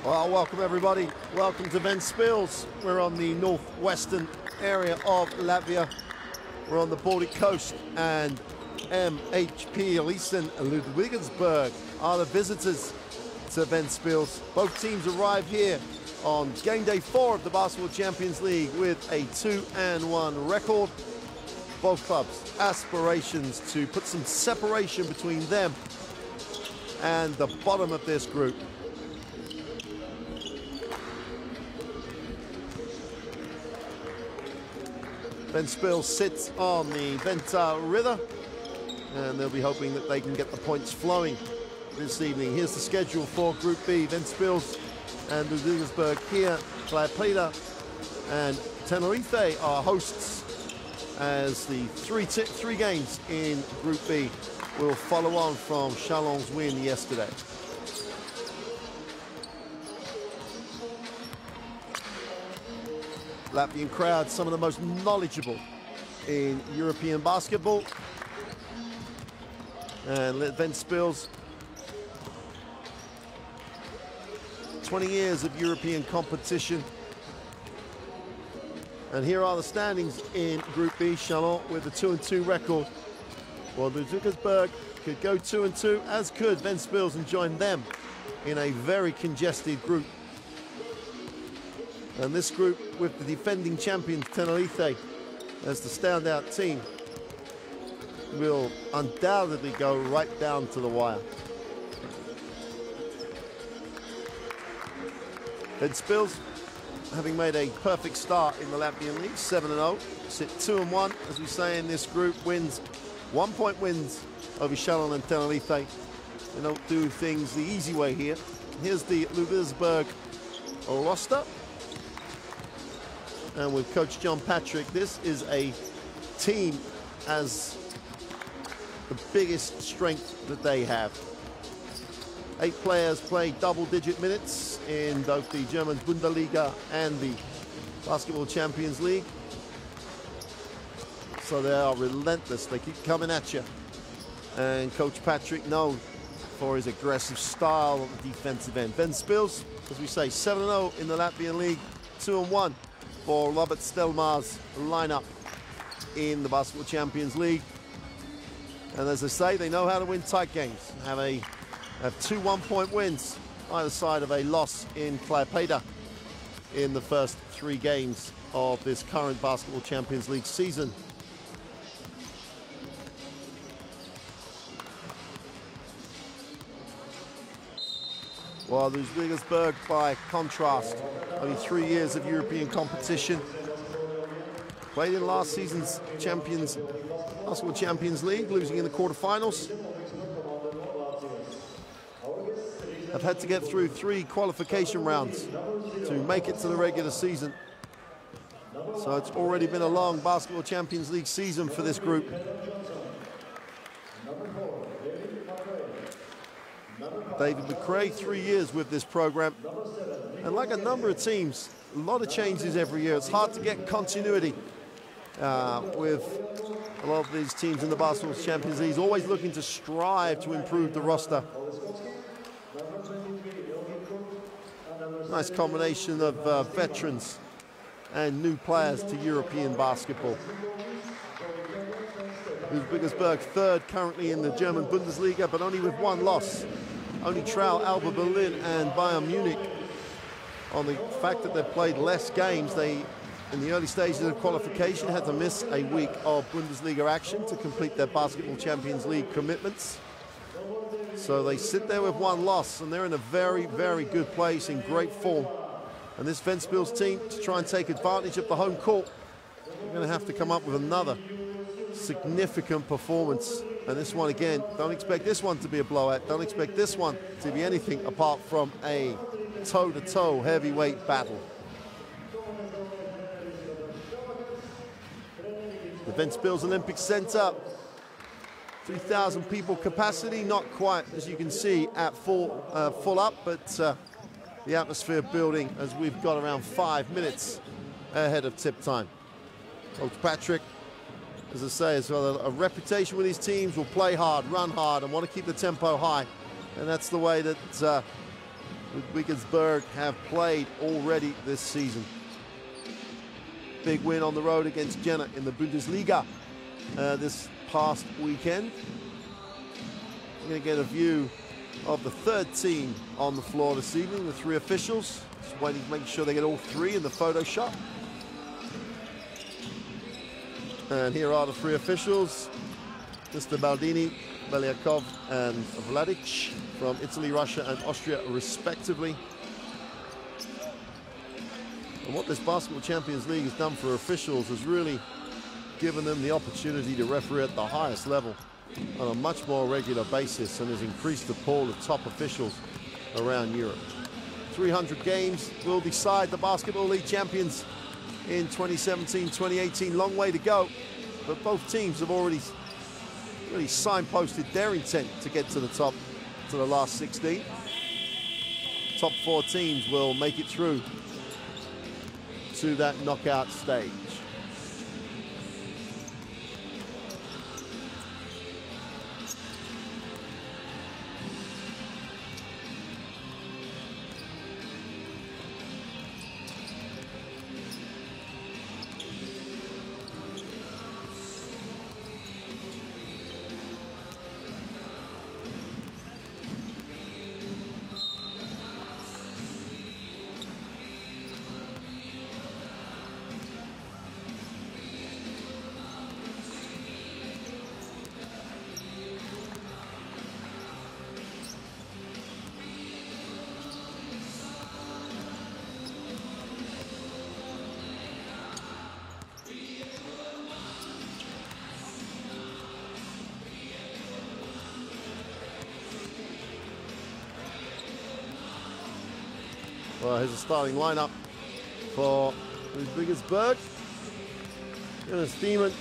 Well, welcome everybody. Welcome to Ventspils. We're on the northwestern area of Latvia. We're on the Baltic coast, and MHP Riesen Ludwigsburg are the visitors to Ventspils. Both teams arrive here on game day 4 of the Basketball Champions League with a 2-1 record. Both clubs' aspirations to put some separation between them and the bottom of this group. Ventspils sits on the Ventspils River, and they'll be hoping that they can get the points flowing this evening. Here's the schedule for Group B. Ventspils and Ludwigsburg here. Klaipėda and Tenerife are hosts, as the three games in Group B will follow on from Chalon's win yesterday. Latvian crowd, some of the most knowledgeable in European basketball. And Ventspils, 20 years of European competition. And here are the standings in Group B. Chalon with a 2-2 record. Well, Ludwigsburg could go 2-2, as could Ventspils, and join them in a very congested group. And this group, with the defending champions Tenerife as the standout team, will undoubtedly go right down to the wire. Ventspils, having made a perfect start in the Latvian League, 7-0, sit 2-1, as we say in this group, wins, 1-point wins over Chalon and Tenerife. They don't do things the easy way here. Here's the Ludwigsburg roster. And with Coach John Patrick, this is a team as the biggest strength that they have. 8 players play double-digit minutes in both the German Bundesliga and the Basketball Champions League. So they are relentless. They keep coming at you. And Coach Patrick, known for his aggressive style on the defensive end. Ventspils, as we say, 7-0 in the Latvian League, 2-1 for Robert Stelmar's lineup in the Basketball Champions League. And as I say, they know how to win tight games. Have 2 1-point wins either side of a loss in Klaipėda in the first 3 games of this current Basketball Champions League season. While Ludwigsburg, by contrast, only 3 years of European competition. Played in last season's Basketball Champions League, losing in the quarterfinals. Have had to get through 3 qualification rounds to make it to the regular season. So it's already been a long Basketball Champions League season for this group. David McRae, 3 years with this program. And like a number of teams, a lot of changes every year. It's hard to get continuity with a lot of these teams in the Basketball Champions League. He's always looking to strive to improve the roster. Nice combination of veterans and new players to European basketball. Ludwigsburg, 3rd currently in the German Bundesliga, but only with 1 loss. Only trail Alba Berlin and Bayern Munich on the fact that they've played less games. They, in the early stages of qualification, had to miss a week of Bundesliga action to complete their Basketball Champions League commitments. So they sit there with 1 loss, and they're in a very, very good place, in great form. And this Ventspils team, to try and take advantage of the home court, they're going to have to come up with another significant performance. And this one, again, don't expect this one to be a blowout. Don't expect this one to be anything apart from a toe-to-toe heavyweight battle. The Ventspils Olympic Center, 3,000 people capacity, not quite, as you can see, at full up, but the atmosphere building as we've got around 5 minutes ahead of tip time. Coach Patrick, as I say, has got a reputation with these teams, will play hard, run hard, and want to keep the tempo high. And that's the way that Ludwigsburg have played already this season. Big win on the road against Jena in the Bundesliga this past weekend. We're going to get a view of the third team on the floor this evening, the three officials. Just waiting to make sure they get all three in the photo shot. And here are the three officials: Mr. Baldini, Beliakov, and Vladic from Italy, Russia, and Austria, respectively. And what this Basketball Champions League has done for officials has really given them the opportunity to referee at the highest level on a much more regular basis, and has increased the pool of top officials around Europe. 300 games will decide the Basketball League champions in 2017-2018. Long way to go, but both teams have already really signposted their intent to get to the top, to the last 16. Top 4 teams will make it through to that knockout stage. Well, here's a starting lineup for Ludwigsburg. Jonas Thiemann,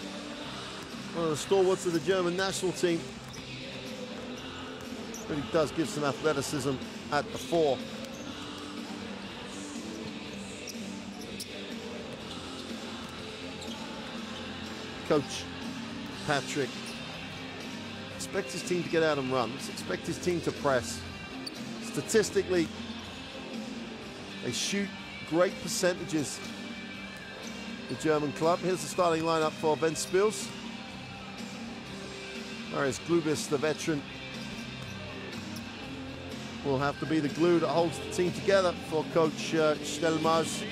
one of the stalwarts of the German national team. Really does give some athleticism at the 4. Coach Patrick expects his team to get out and run. Expect his team to press. Statistically, they shoot great percentages, the German club. Here's the starting lineup for Ventspils. Marius Glubis, the veteran, will have to be the glue that holds the team together for Coach Stelmaz.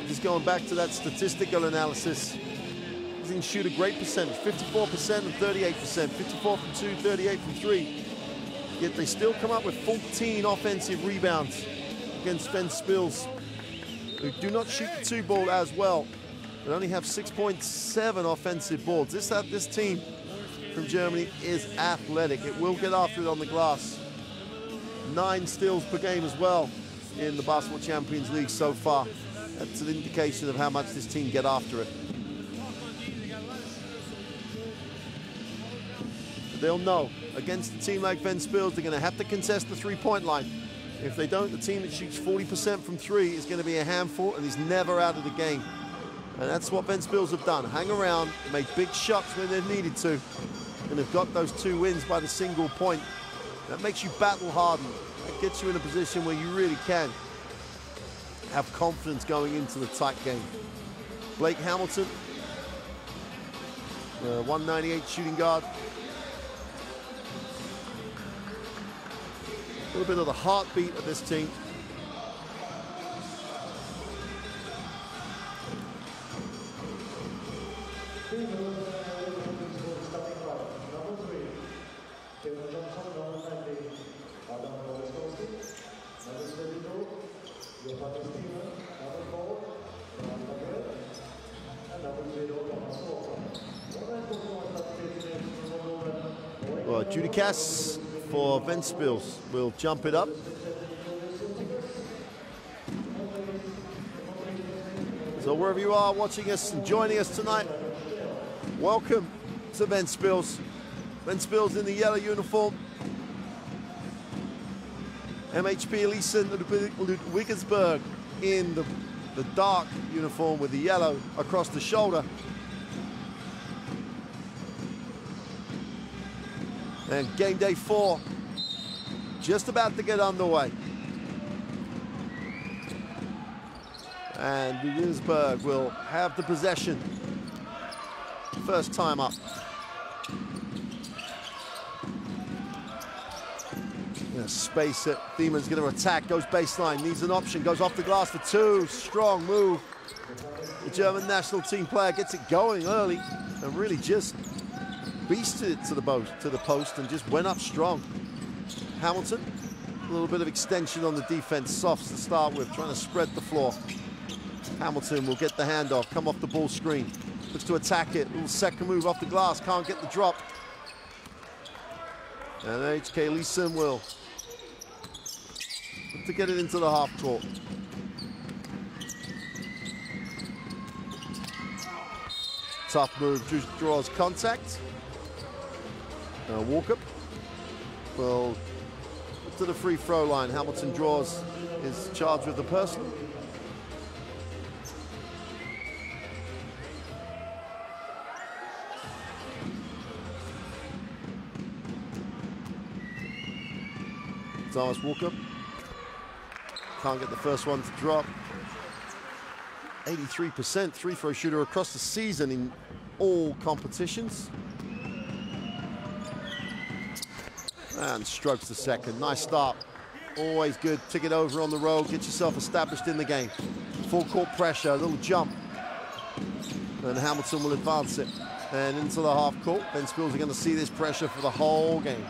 Just going back to that statistical analysis, he can shoot a great percentage, 54% and 38%, 54 from 2, 38 from 3. Yet they still come up with 14 offensive rebounds against Ventspils, who do not shoot the 2 ball as well, but only have 6.7 offensive boards. This team from Germany is athletic. It will get after it on the glass. 9 steals per game as well in the Basketball Champions League so far. That's an indication of how much this team get after it. They'll know against a team like Ventspils, they're going to have to contest the 3-point line. If they don't, the team that shoots 40% from 3 is going to be a handful and is never out of the game. And that's what Ventspils have done. Hang around, make big shots when they've needed to, and they've got those 2 wins by the single point. That makes you battle hardened. That gets you in a position where you really can have confidence going into the tight game. Blake Hamilton, 198 shooting guard. A little bit of the heartbeat of this team. Well, Judikas for Ventspils will jump it up. So wherever you are watching us and joining us tonight, welcome to Ventspils. Ventspils in the yellow uniform. MHP Riesen Ludwigsburg in the dark uniform with the yellow across the shoulder. And game day 4 just about to get underway. And Ludwigsburg will have the possession. First time up. Space it. Thieman's going to attack, goes baseline, needs an option, goes off the glass for two. Strong move. The German national team player gets it going early and really just beasted it to the post and just went up strong. Hamilton, a little bit of extension on the defense, softs to start with, trying to spread the floor. Hamilton will get the handoff, come off the ball screen, looks to attack it. Little second move off the glass, can't get the drop. And MHP Riesen will look to get it into the half court. Tough move, just draws contact. Walkup will to the free throw line. Hamilton draws, is charged with the personal. Thomas Walkup can't get the first one to drop. 83% free throw shooter across the season in all competitions. And strokes the second. Nice start. Always good. Tick it over on the road. Get yourself established in the game. Full court pressure. A little jump. And Hamilton will advance it. And into the half court. Ventspils are going to see this pressure for the whole game.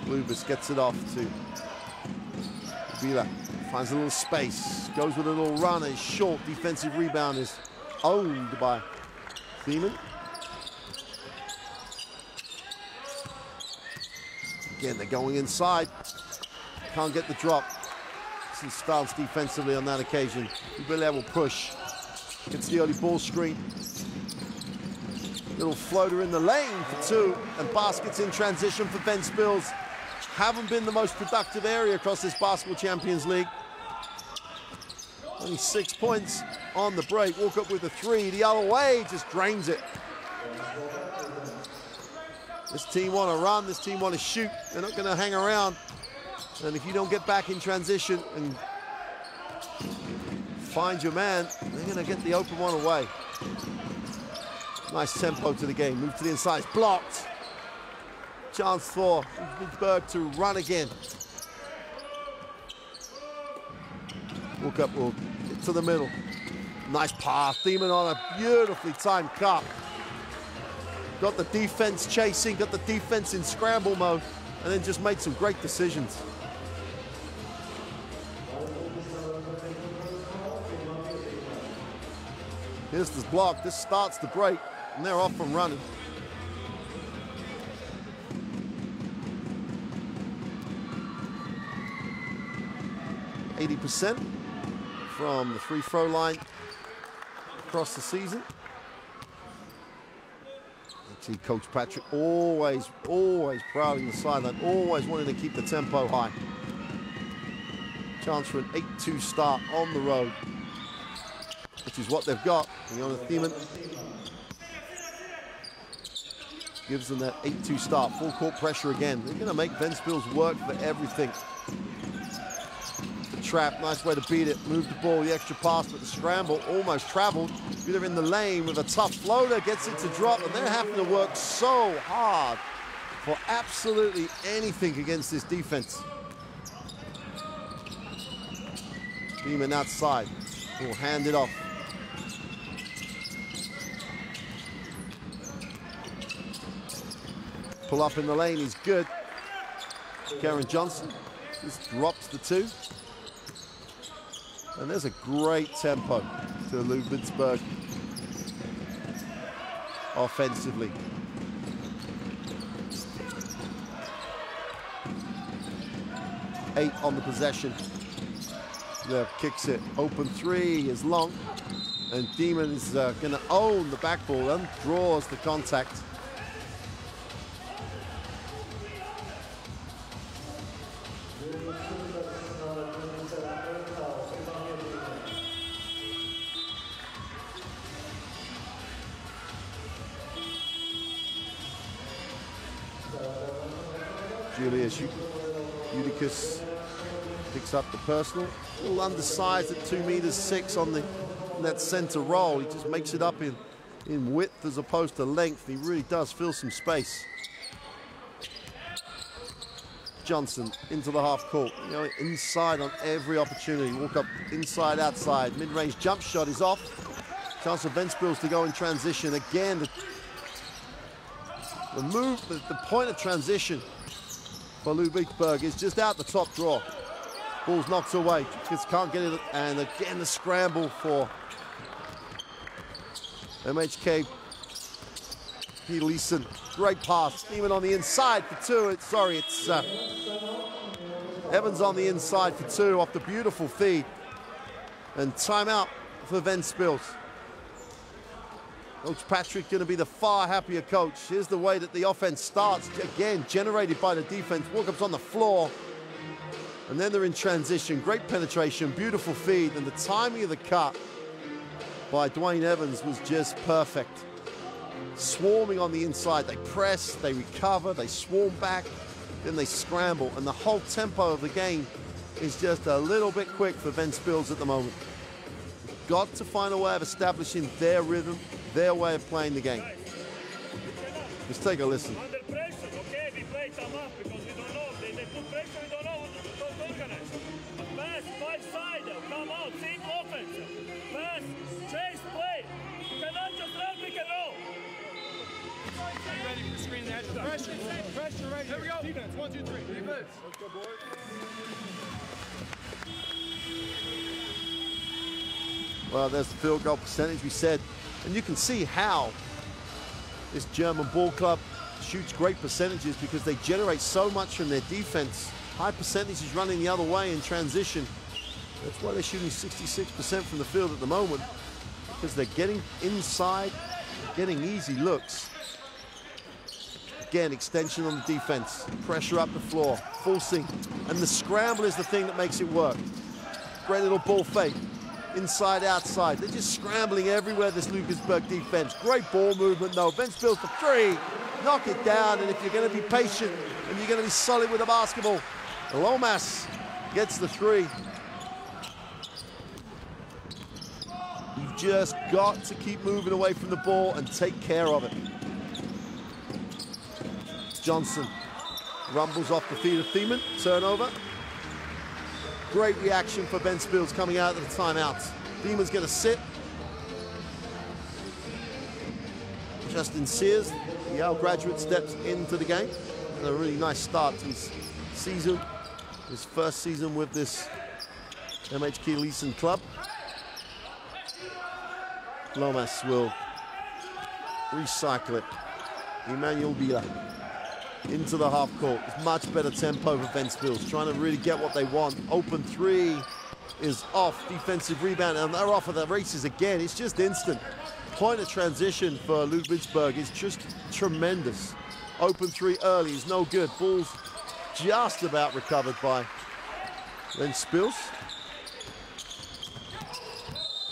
Lubis gets it off to Vila. Finds a little space. Goes with a little run. A short defensive rebound is owned by Thiemann. Again, they're going inside. Can't get the drop. Some stance defensively on that occasion. Vila will push. Gets the early ball screen. Little floater in the lane for two. And baskets in transition for Ventspils. Haven't been the most productive area across this Basketball Champions League. Only 6 points on the break. Walkup with a three. The other way, just drains it. This team want to run. This team want to shoot. They're not going to hang around. And if you don't get back in transition and find your man, they're going to get the open one away. Nice tempo to the game. Move to the inside. It's blocked. Chance for Ludwigsburg to run again. Walkup will get to the middle. Nice pass. Thiemann on a beautifully timed cut. Got the defense chasing, got the defense in scramble mode, and then just made some great decisions. Here's this block. This starts the break, and they're off and running. 80% from the free throw line across the season. See Coach Patrick always prowling the sideline, always wanting to keep the tempo high. Chance for an 8-2 start on the road, which is what they've got. Iona Thiemann gives them that 8-2 start, full court pressure again. They're going to make Ventspils work for everything. The trap, nice way to beat it. Move the ball, the extra pass, but the scramble almost traveled. They're in the lane with a tough floater, gets it to drop, and they're having to work so hard for absolutely anything against this defense. Thiemann outside, will hand it off. Pull up in the lane, he's good. Karen Johnson just drops the two. And there's a great tempo to Ludwigsburg offensively. Eight on the possession. There kicks it. Open three is long. And Thiemann is going to own the back ball and draws the contact. Julius Eutychus picks up the personal. A little undersized at 2 meters 6 on that center roll. He just makes it up in width as opposed to length. He really does fill some space. Johnson into the half court, you know, inside on every opportunity. Walk up inside, outside. Mid-range jump shot is off. Chance for Ventspils to go in transition. Again, the point of transition for Ludwigsburg is just out the top draw. Ball's knocked away. Kids can't get it. And again, the scramble for MHP Riesen. Great pass, even on the inside for 2. It's Evans on the inside for 2 off the beautiful feed. And timeout for Ventspils. Coach Patrick going to be the far happier coach. Here's the way that the offense starts. Again, generated by the defense. Walkups on the floor. And then they're in transition. Great penetration, beautiful feed. And the timing of the cut by Dwayne Evans was just perfect. Swarming on the inside. They press, they recover, they swarm back, then they scramble. And the whole tempo of the game is just a little bit quick for Ventspils at the moment. Got to find a way of establishing their rhythm, their way of playing the game. Let's take a listen. Under pressure, okay, we play them up because we don't know. They put pressure, we don't know what to organize. Pass, 5-side, come out, think offense. Pass, chase, play. You cannot just run, pick and roll. Ready for the screen there. Pressure right here. Here we go. Defense, 1, 2, 3. Defense. Let's go, boys. Well, there's the field goal percentage we said. And you can see how this German ball club shoots great percentages because they generate so much from their defense. High percentages running the other way in transition. That's why they're shooting 66% from the field at the moment, because they're getting inside, getting easy looks. Again, extension on the defense, pressure up the floor, forcing, and the scramble is the thing that makes it work. Great little ball fake, inside, outside. They're just scrambling everywhere, this Ludwigsburg defense. Great ball movement though. Ventspils for 3, knock it down, and if you're going to be patient and you're going to be solid with the basketball, Lomas gets the 3. You've just got to keep moving away from the ball and take care of it. Johnson rumbles off the feet of Thiemann, turnover. Great reaction for Ventspils coming out of the timeout. Thiemann's going to sit. Justin Sears, the Yale graduate, steps into the game. And a really nice start to his season, his first season with this MHP Riesen club. Lomas will recycle it. Emmanuel Bila into the half court. It's much better tempo for Ventspils, trying to really get what they want. Open 3 is off. Defensive rebound, and they're off of the races again. It's just instant. Point of transition for Ludwigsburg is just tremendous. Open 3 early is no good. Ball's just about recovered by Ventspils.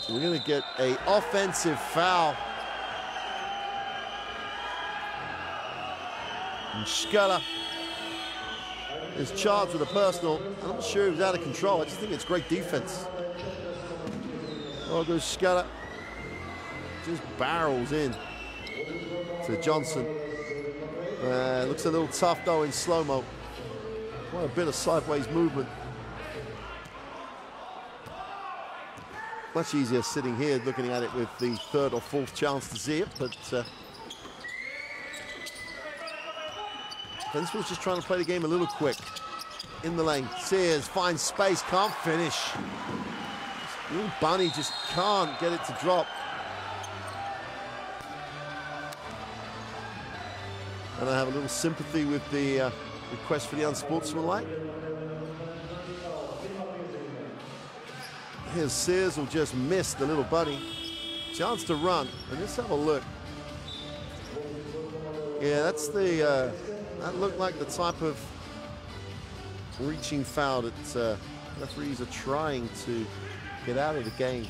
We're going to get an offensive foul. And Schkeller is charged with a personal. I'm not sure he was out of control. I just think it's great defense. Oh, goes Schkeller. Just barrels in to Johnson. Looks a little tough though in slow-mo. Quite a bit of sideways movement. Much easier sitting here looking at it with the 3rd or 4th chance to see it, but Ventspils just trying to play the game a little quick. In the lane, Sears finds space, can't finish. Little Bunny just can't get it to drop. And I have a little sympathy with the request for the unsportsmanlike. Here's Sears will just miss the little Bunny. Chance to run, and let's have a look. Yeah, that's the, that looked like the type of reaching foul that referees are trying to get out of the game.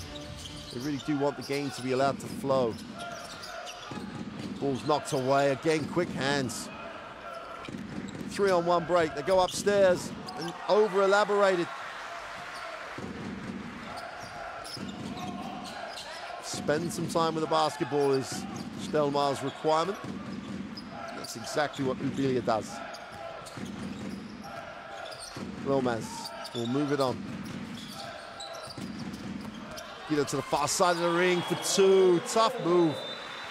They really do want the game to be allowed to flow. Ball's knocked away, again, quick hands. 3-on-1 break. They go upstairs and over-elaborated. Spend some time with the basketball is Stelmar's requirement. That's exactly what Ubilia does. Lomas will move it on. Get it to the far side of the ring for two. Tough move.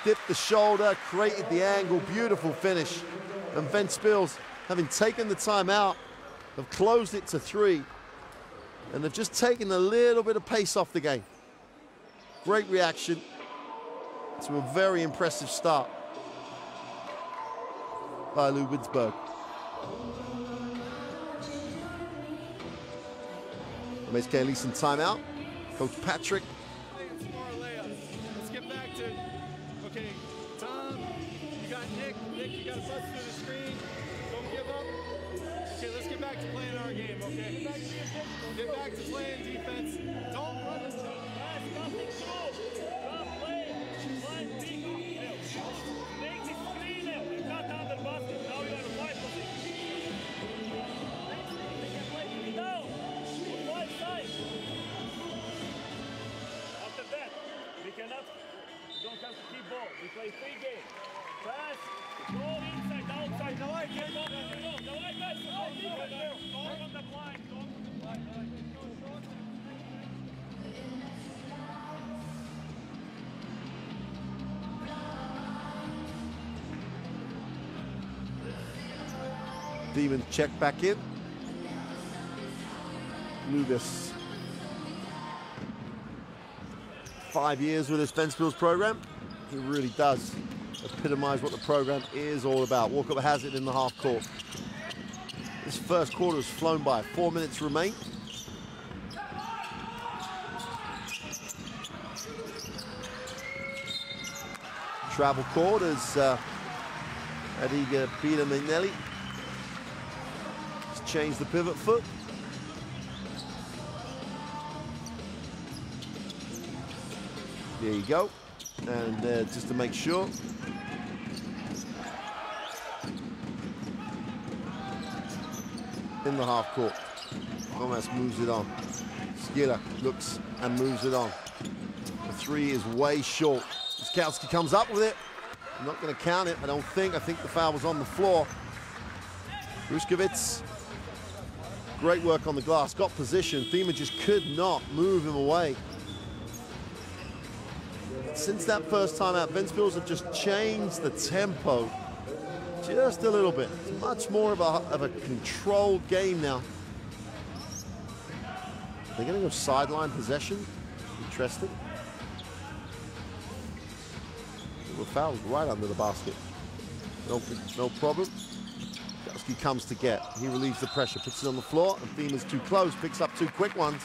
Dipped the shoulder, created the angle. Beautiful finish. And Ventspils, having taken the time out, have closed it to 3. And they've just taken a little bit of pace off the game. Great reaction to a very impressive start by Ludwigsburg. MHP Riesen timeout. Coach Patrick. Let's get back to, okay, Tom, you got Nick. Nick, you got to bust through the screen. Don't give up. Okay, let's get back to playing our game, okay? Get back to playing defense. Don't run it. Don't have to keep ball. We play 3 games. Pass, go inside, outside. No, I can't. No, I got you. Go from the blind. Go from the blind. Demon check back in. Lucas. 5 years with this Ventspils program. He really does epitomize what the program is all about. Walkup has it in the half court. This first quarter has flown by. 4 minutes remain. Travel court as Adiga Peter Mignelli has changed the pivot foot. There you go. And just to make sure. In the half court. Thomas moves it on. Skiller looks and moves it on. The 3 is way short. Skowski comes up with it. I'm not going to count it, I don't think. I think the foul was on the floor. Ruskowitz. Great work on the glass. Got position. Thiemann just could not move him away. Since that first time out, Ventspils have just changed the tempo just a little bit. It's much more of a controlled game now. They're going to go sideline possession. Interesting. The foul's right under the basket. No problem. Kowski comes to get. He relieves the pressure, puts it on the floor, and Thiemann's too close, picks up 2 quick ones.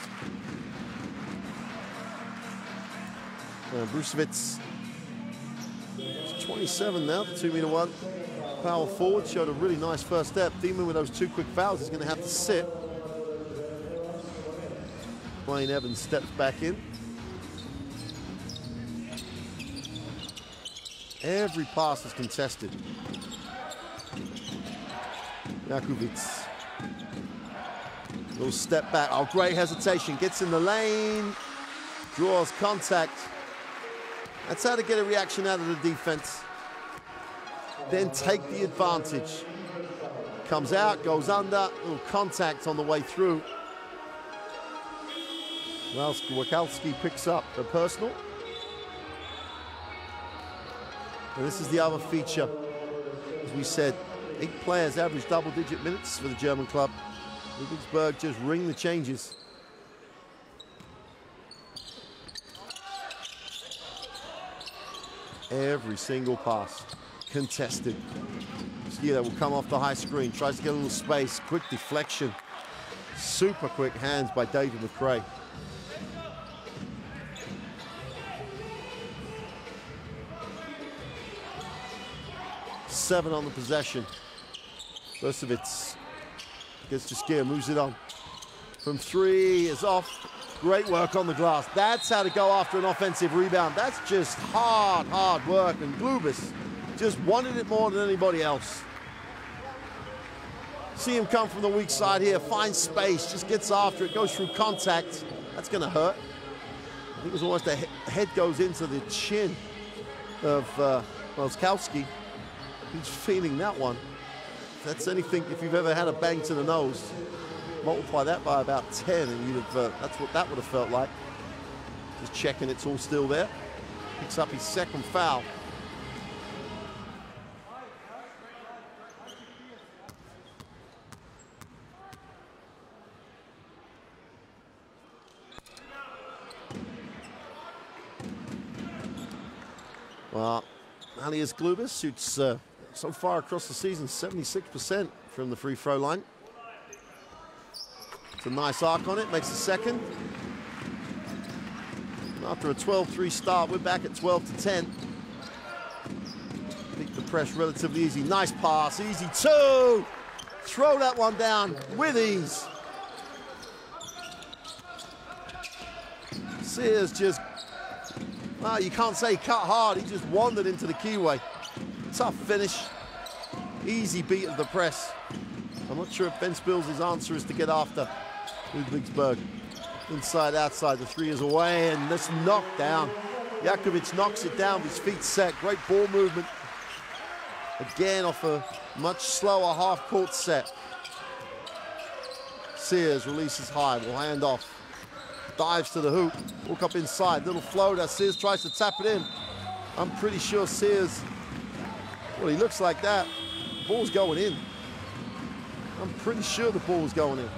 Brusewitz, 27 now, the 2-meter-1. Power forward, showed a really nice first step. Thiemann with those 2 quick fouls is going to have to sit. Blaine Evans steps back in. Every pass is contested. Jakubits. Little step back. Oh, great hesitation. Gets in the lane. Draws contact. That's how to get a reaction out of the defense. Then take the advantage. Comes out, goes under, little contact on the way through. Wakalski picks up a personal. And this is the other feature. As we said, 8 players average double-digit minutes for the German club. Ludwigsburg just ring the changes. Every single pass contested. Skila will come off the high screen, tries to get a little space, quick deflection. Super quick hands by David McRae. Seven on the possession. Versovitz gets to Skila, moves it on. From 3 is off. Great work on the glass. That's how to go after an offensive rebound. That's just hard work. And Glubis just wanted it more than anybody else. See him come from the weak side here, finds space, just gets after it, goes through contact. That's going to hurt. I think it was almost a head goes into the chin of Welskowski. He's feeling that one. If that's anything, if you've ever had a bang to the nose, multiply that by about 10 and you'd have, that's what that would have felt like. Just checking it's all still there. Picks up his second foul. Well, Alias Glubis shoots so far across the season 76% from the free throw line. It's a nice arc on it, makes a second. And after a 12-3 start, we're back at 12-10. Keep the press relatively easy. Nice pass, easy two. Throw that one down with ease. Sears just, well, you can't say cut hard. He just wandered into the keyway. Tough finish. Easy beat of the press. I'm not sure if Ventspils' answer is to get after Ludwigsburg. Inside, outside, the three is away, and this knocked down. Jakovic knocks it down with his feet set. Great ball movement. Again, off a much slower half-court set. Sears releases high, will hand off. Dives to the hoop, walk up inside, little floater. Sears tries to tap it in. I'm pretty sure Sears, well, he looks like that. The ball's going in. I'm pretty sure the ball's going in.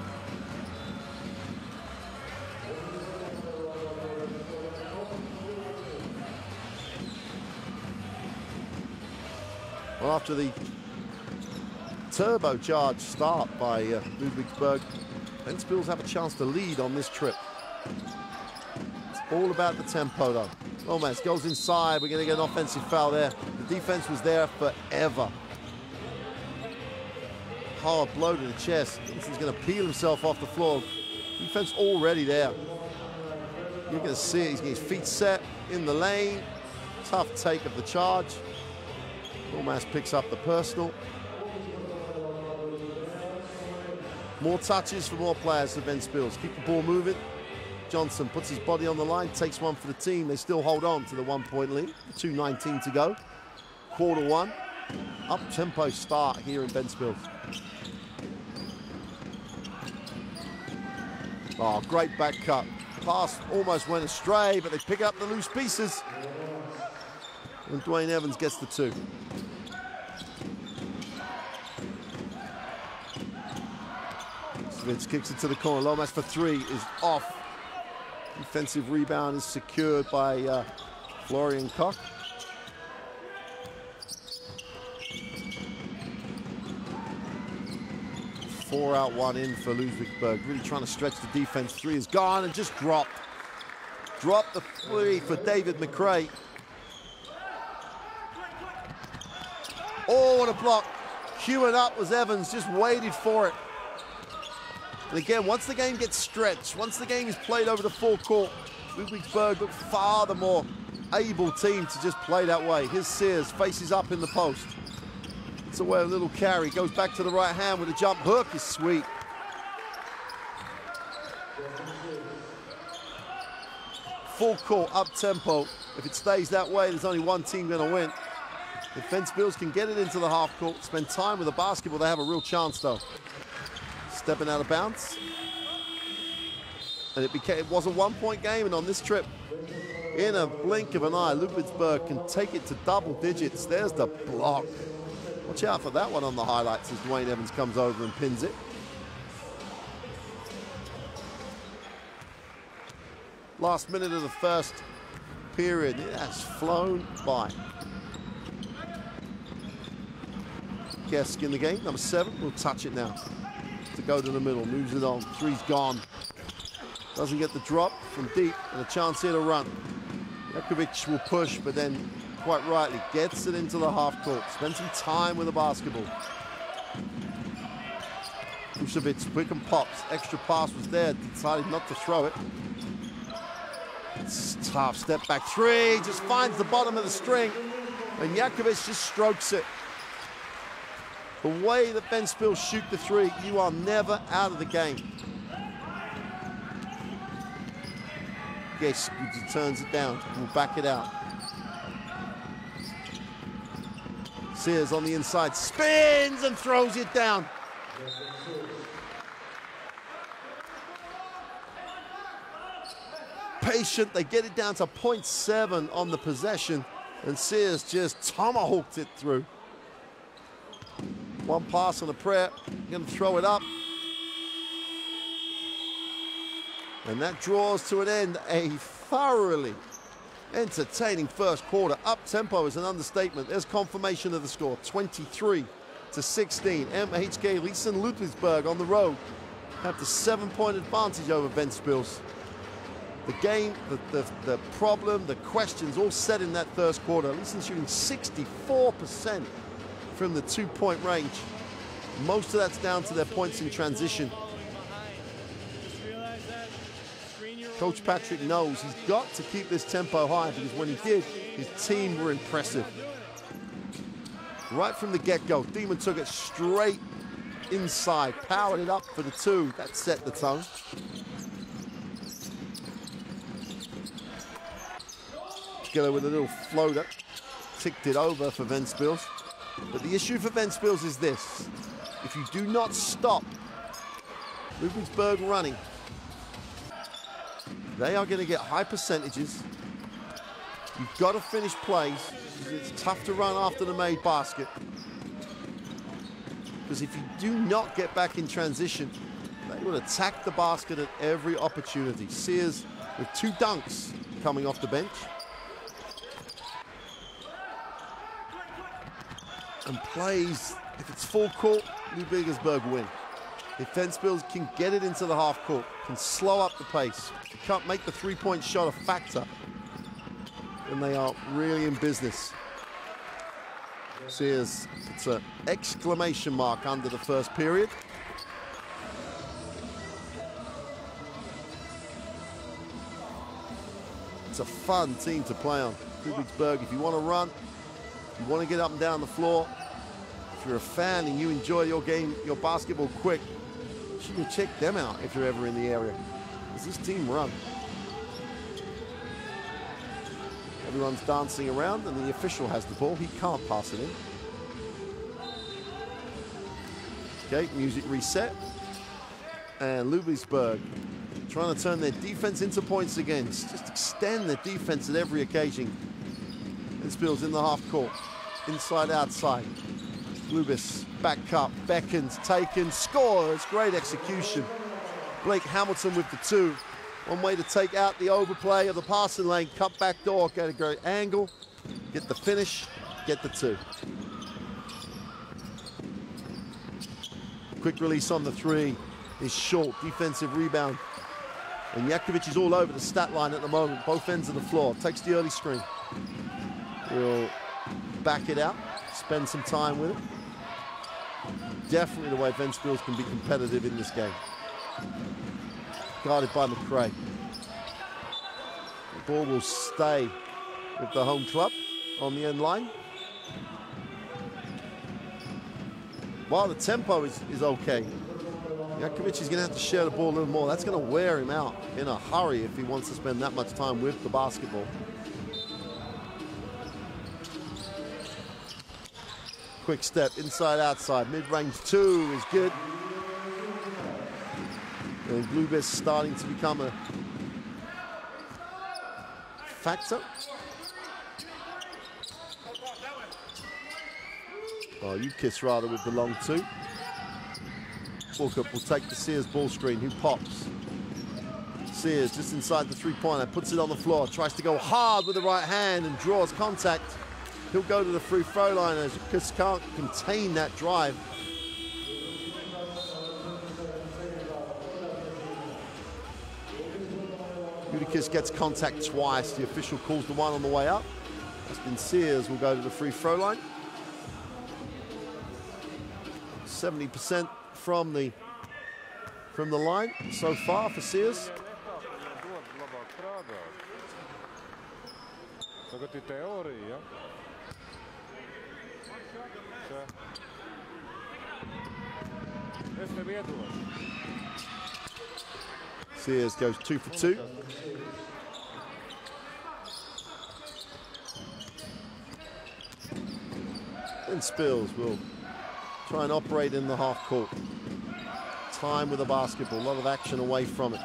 Well, after the turbocharged start by Ludwigsburg, Ventspils have a chance to lead on this trip. It's all about the tempo, though. Lomas goes inside. We're going to get an offensive foul there. The defense was there forever. Hard blow to the chest. He's going to peel himself off the floor. Defense already there. You're going to see it. He's getting his feet set in the lane. Tough take of the charge. Lomas picks up the personal. More touches for more players for Ventspils. Keep the ball moving. Johnson puts his body on the line, takes one for the team. They still hold on to the 1-point lead. 2:19 to go. Quarter one. Up-tempo start here in Ventspils. Oh, great back cut. Pass almost went astray, but they pick up the loose pieces. And Dwayne Evans gets the two. Smith kicks it to the corner. Lomas for three is off. Defensive rebound is secured by Florian Koch. Four out, one in for Ludwigsburg. Really trying to stretch the defense. Three is gone and just dropped. Dropped the three for David McRae. Oh, what a block. Queuing up was Evans, just waited for it. And again, once the game gets stretched, once the game is played over the full court, Ludwigsburg look far the more able team to just play that way. Here's Sears, faces up in the post. It's away a little carry, goes back to the right hand with a jump hook, is sweet. Full court, up tempo. If it stays that way, there's only one team gonna win. If Ventspils can get it into the half court, spend time with the basketball, they have a real chance though. Stepping out of bounds. And it was a 1-point game, and on this trip, in a blink of an eye, Ludwigsburg can take it to double digits. There's the block. Watch out for that one on the highlights as Dwayne Evans comes over and pins it. Last minute of the first period, it has flown by. Kesk in the game, number 7, will touch it now. To go to the middle, moves it on, three's gone. Doesn't get the drop from deep, and a chance here to run. Jakovic will push, but then, quite rightly, gets it into the half court. Spend some time with the basketball. Vucevic, quick and pops. Extra pass was there, decided not to throw it. It's tough, step back three, just finds the bottom of the string, and Jakovic just strokes it. The way that Ventspils shoot the three, you are never out of the game. Yes, he turns it down. We'll back it out. Sears on the inside, spins and throws it down. Patient, they get it down to 0.7 on the possession, and Sears just tomahawked it through. One pass on a prayer, gonna throw it up. And that draws to an end a thoroughly entertaining first quarter. Up tempo is an understatement. There's confirmation of the score, 23-16. MHP Riesen Ludwigsburg on the road have the 7-point advantage over Ventspils. The game, the problem, the questions all set in that first quarter. Riesen shooting 64% from the 2-point range. Most of that's down to their points in transition. Coach Patrick knows he's got to keep this tempo high, because when he did, his team were impressive. Right from the get-go, Demon took it straight inside, powered it up for the two. That set the tone. Together with a little floater, ticked it over for Ventspils. But the issue for Ventspils is this: if you do not stop Ludwigsburg running, they are going to get high percentages. You've got to finish plays. It's tough to run after the made basket, because if you do not get back in transition, they will attack the basket at every opportunity. Sears with 2 dunks coming off the bench. And plays, if it's full court, Ludwigsburg win. If Ventspils can get it into the half court, can slow up the pace, can't make the 3-point shot a factor, then they are really in business. Sears puts an exclamation mark under the first period. It's a fun team to play on. Ludwigsburg, if you want to run, if you want to get up and down the floor, if you're a fan and you enjoy your game, your basketball quick, you should check them out if you're ever in the area. Does this team run? Everyone's dancing around and the official has the ball. He can't pass it in. Okay, music reset. And Ludwigsburg trying to turn their defense into points again. Just extend their defense at every occasion. Ventspils in the half court. Inside, outside. Lubis back up, beckons, taken, scores. Great execution. Blake Hamilton with the 2. One way to take out the overplay of the passing lane. Cut back door, get a great angle, get the finish, get the 2. Quick release on the 3 is short. Defensive rebound. And Jakovic is all over the stat line at the moment, both ends of the floor. Takes the early screen. We'll back it out, spend some time with it. Definitely the way Ventspils can be competitive in this game. Guarded by McRae. The ball will stay with the home club on the end line. While the tempo is okay, Jakovic is going to have to share the ball a little more. That's going to wear him out in a hurry if he wants to spend that much time with the basketball. Quick step, inside, outside. Mid-range 2 is good. And Lubis starting to become a factor. Oh, you kiss rather with the long 2. Walkup will take the Sears ball screen, who pops. Sears just inside the 3-pointer, puts it on the floor, tries to go hard with the right hand and draws contact. He'll go to the free throw line as Lucas can't contain that drive. Udikis gets contact twice. The official calls the one on the way up. Austin Sears will go to the free throw line. 70% from the line so far for Sears. Sears goes 2 for 2. Ventspils will try and operate in the half court. Time with the basketball, a lot of action away from it.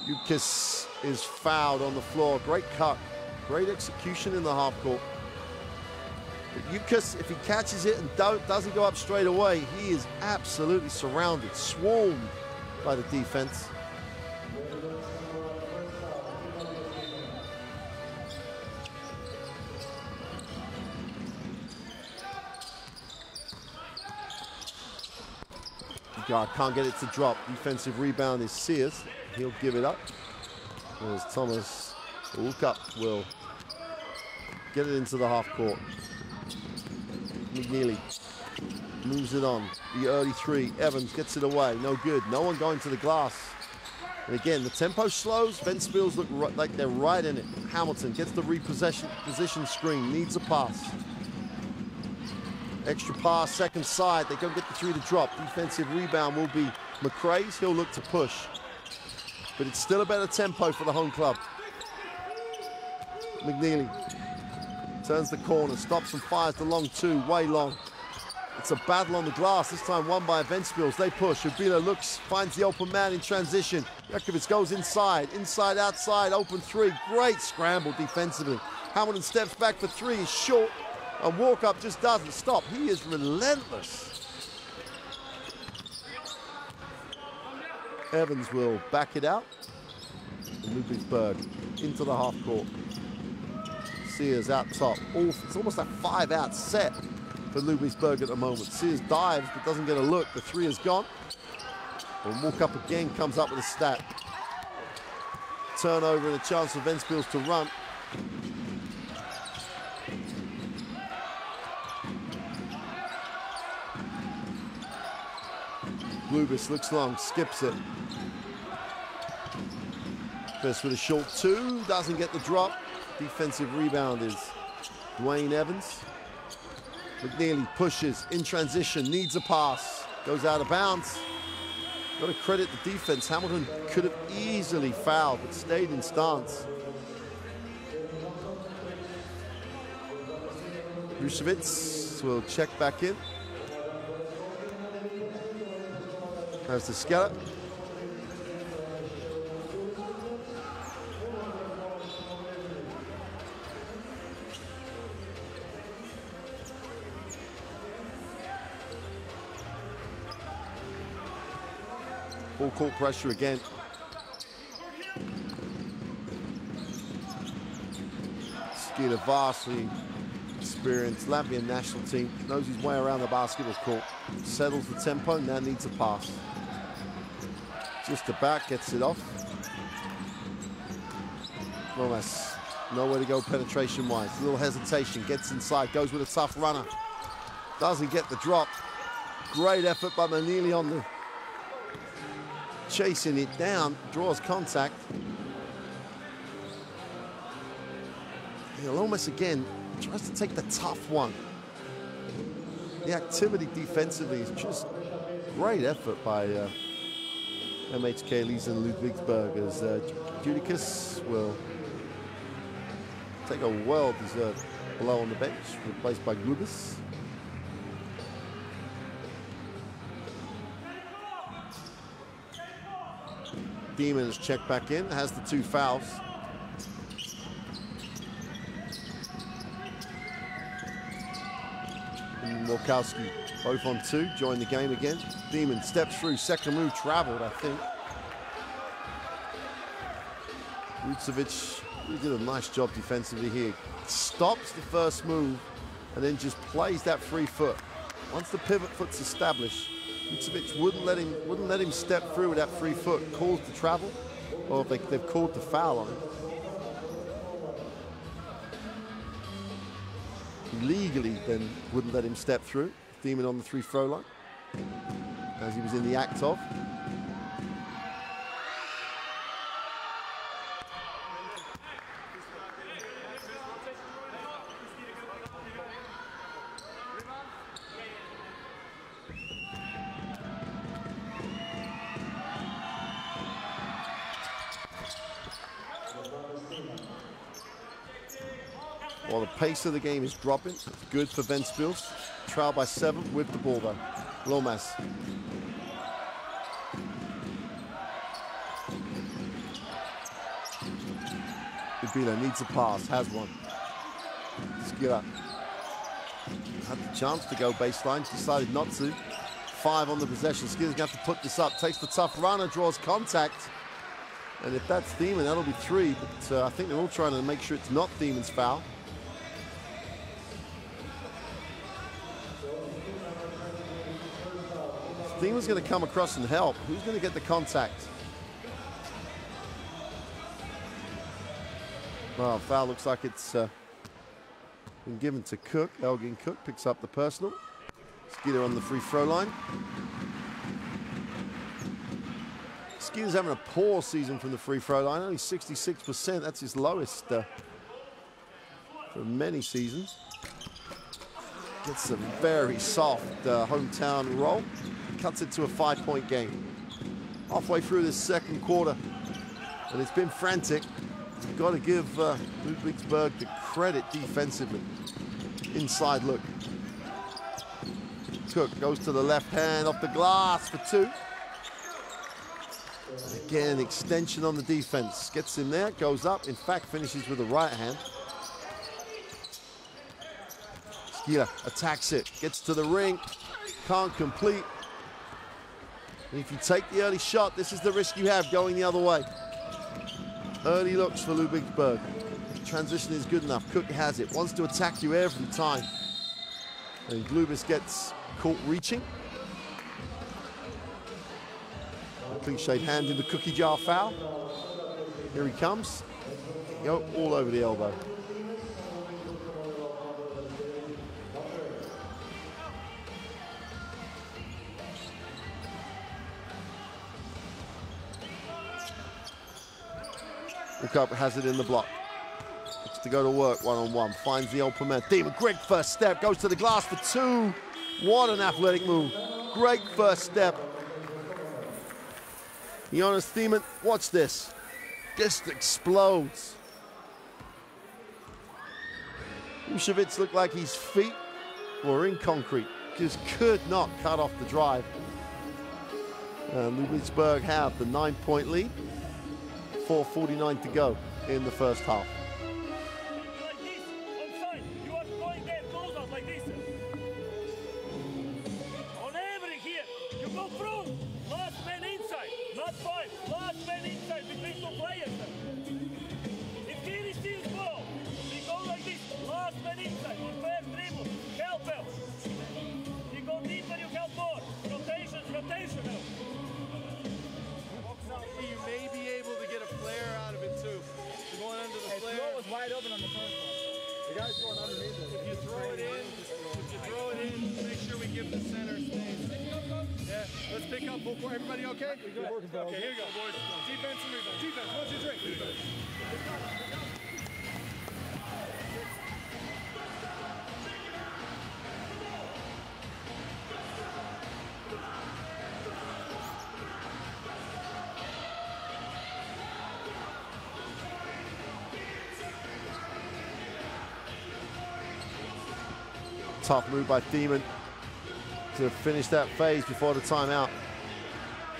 Ukis is fouled on the floor. Great cut, great execution in the half court. But Ukis, if he catches it and doesn't go up straight away, he is absolutely surrounded, swarmed by the defense. Guard can't get it to drop. Defensive rebound is Sears. He'll give it up. As Thomas Ulkup will get it into the half court. McNeely moves it on. The early three. Evans gets it away. No good. No one going to the glass. And again, the tempo slows. Ventspils look like they're right in it. Hamilton gets the position screen. Needs a pass. Extra pass, second side. They don't get the three to drop. Defensive rebound will be McRae's. He'll look to push. But it's still a better tempo for the home club. McNeely turns the corner, stops and fires the long two, way long. It's a battle on the glass, this time won by Ventspils. They push. Ubila looks, finds the open man in transition. Jakovic goes inside, outside, open three. Great scramble defensively. Hamilton steps back for three, is short. And Walkup just doesn't stop. He is relentless. Evans will back it out. And Ludwigsburg into the half court. Sears out top. It's almost a 5-out set for Ludwigsburg at the moment. Sears dives but doesn't get a look. The three is gone. And Walkup again comes up with a stat. Turnover and a chance for Ventspils to run. Lubis looks long, skips it. First with a short two, doesn't get the drop. Defensive rebound is Dwayne Evans. McNeely pushes in transition, needs a pass, goes out of bounds. Got to credit the defense. Hamilton could have easily fouled, but stayed in stance. Rusevic will check back in. There's the Skellett. Full court pressure again. Skeeter, vastly experienced Latvian national team, knows his way around the basketball court, settles the tempo, now needs a pass. Just about gets it off. Lomas, nowhere to go penetration-wise. A little hesitation, gets inside, goes with a tough runner. Doesn't get the drop. Great effort by Manili on the chasing it down, draws contact. Lomas again tries to take the tough one. The activity defensively is just great effort by MHP Riesen Ludwigsburg, as Judicus will take a well-deserved blow on the bench, replaced by Glubis. Demon is checked back in, has the two fouls. And Walkowski, both on two, join the game again. Demon steps through, second move traveled, I think. Rucevic did a nice job defensively here. Stops the first move and then just plays that free foot. Once the pivot foot's established, Rucevic wouldn't let him step through with that free foot. Calls the travel, or they've called the foul on him. Legally then wouldn't let him step through. Demon on the free throw line, as he was in the act of. While the pace of the game is dropping, it's good for Ventspils. Trail by 7 with the ball though. Lomas. Ubila needs a pass, has one. Skira had the chance to go baseline, decided not to. 5 on the possession. Skira's gonna have to put this up. Takes the tough runner, draws contact. And if that's Thiemann, that'll be 3. But I think they're all trying to make sure it's not Thiemann's foul. Thiemann's going to come across and help. Who's going to get the contact? Well, foul looks like it's been given to Cook. Elgin Cook picks up the personal. Skeeter on the free throw line. Skeeter's having a poor season from the free throw line, only 66%. That's his lowest for many seasons. Gets a very soft hometown roll. Cuts it to a 5-point game. Halfway through this second quarter, and it's been frantic. You've got to give Ludwigsburg the credit defensively. Inside look. Cook goes to the left hand off the glass for 2. Again, extension on the defense. Gets in there, goes up. In fact, finishes with the right hand. Skila attacks it, gets to the ring, can't complete. And if you take the early shot, this is the risk you have going the other way. Early looks for Ludwigsburg. Transition is good enough. Cook has it, wants to attack you every time. And Glubis gets caught reaching. A cliched hand in the cookie jar foul. Here he comes. Go all over the elbow. Cup has it in the block. Looks to go to work one-on-one. Finds the open man. Thiemann, great first step. Goes to the glass for 2. What an athletic move. Great first step. Jonas Thiemann, watch this. Just explodes. Ushevitz looked like his feet were in concrete. Just could not cut off the drive. Ludwigsburg have the 9-point lead. 4:49 to go in the first half. Like this, outside. You are going there, close out like this. On every here, you go through. Last man inside, not 5. Last man inside between 2 players. If he steals ball, we go like this. Last man inside, on first dribble, help him. You go deeper, you help more. Rotation. You may be able to get a flare out of it too. You're going under the flare. The was wide open on the first one. The guy's going underneath it. If you throw it in, make sure we give the center space. Yeah, let's pick up. Everybody okay? Good working, fellas. Okay, here we go, boys. Defense and rebound. Defense, 1, 2, 3. Tough move by Thiemann to finish that phase before the timeout.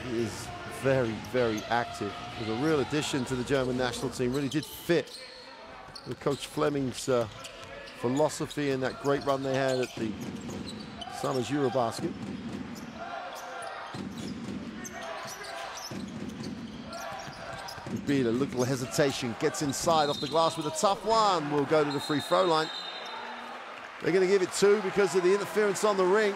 He is very, very active. Was a real addition to the German national team. Really did fit with Coach Fleming's philosophy and that great run they had at the Summer's Eurobasket. Beat a little hesitation, gets inside off the glass with a tough one. Will go to the free throw line. They're going to give it 2 because of the interference on the ring.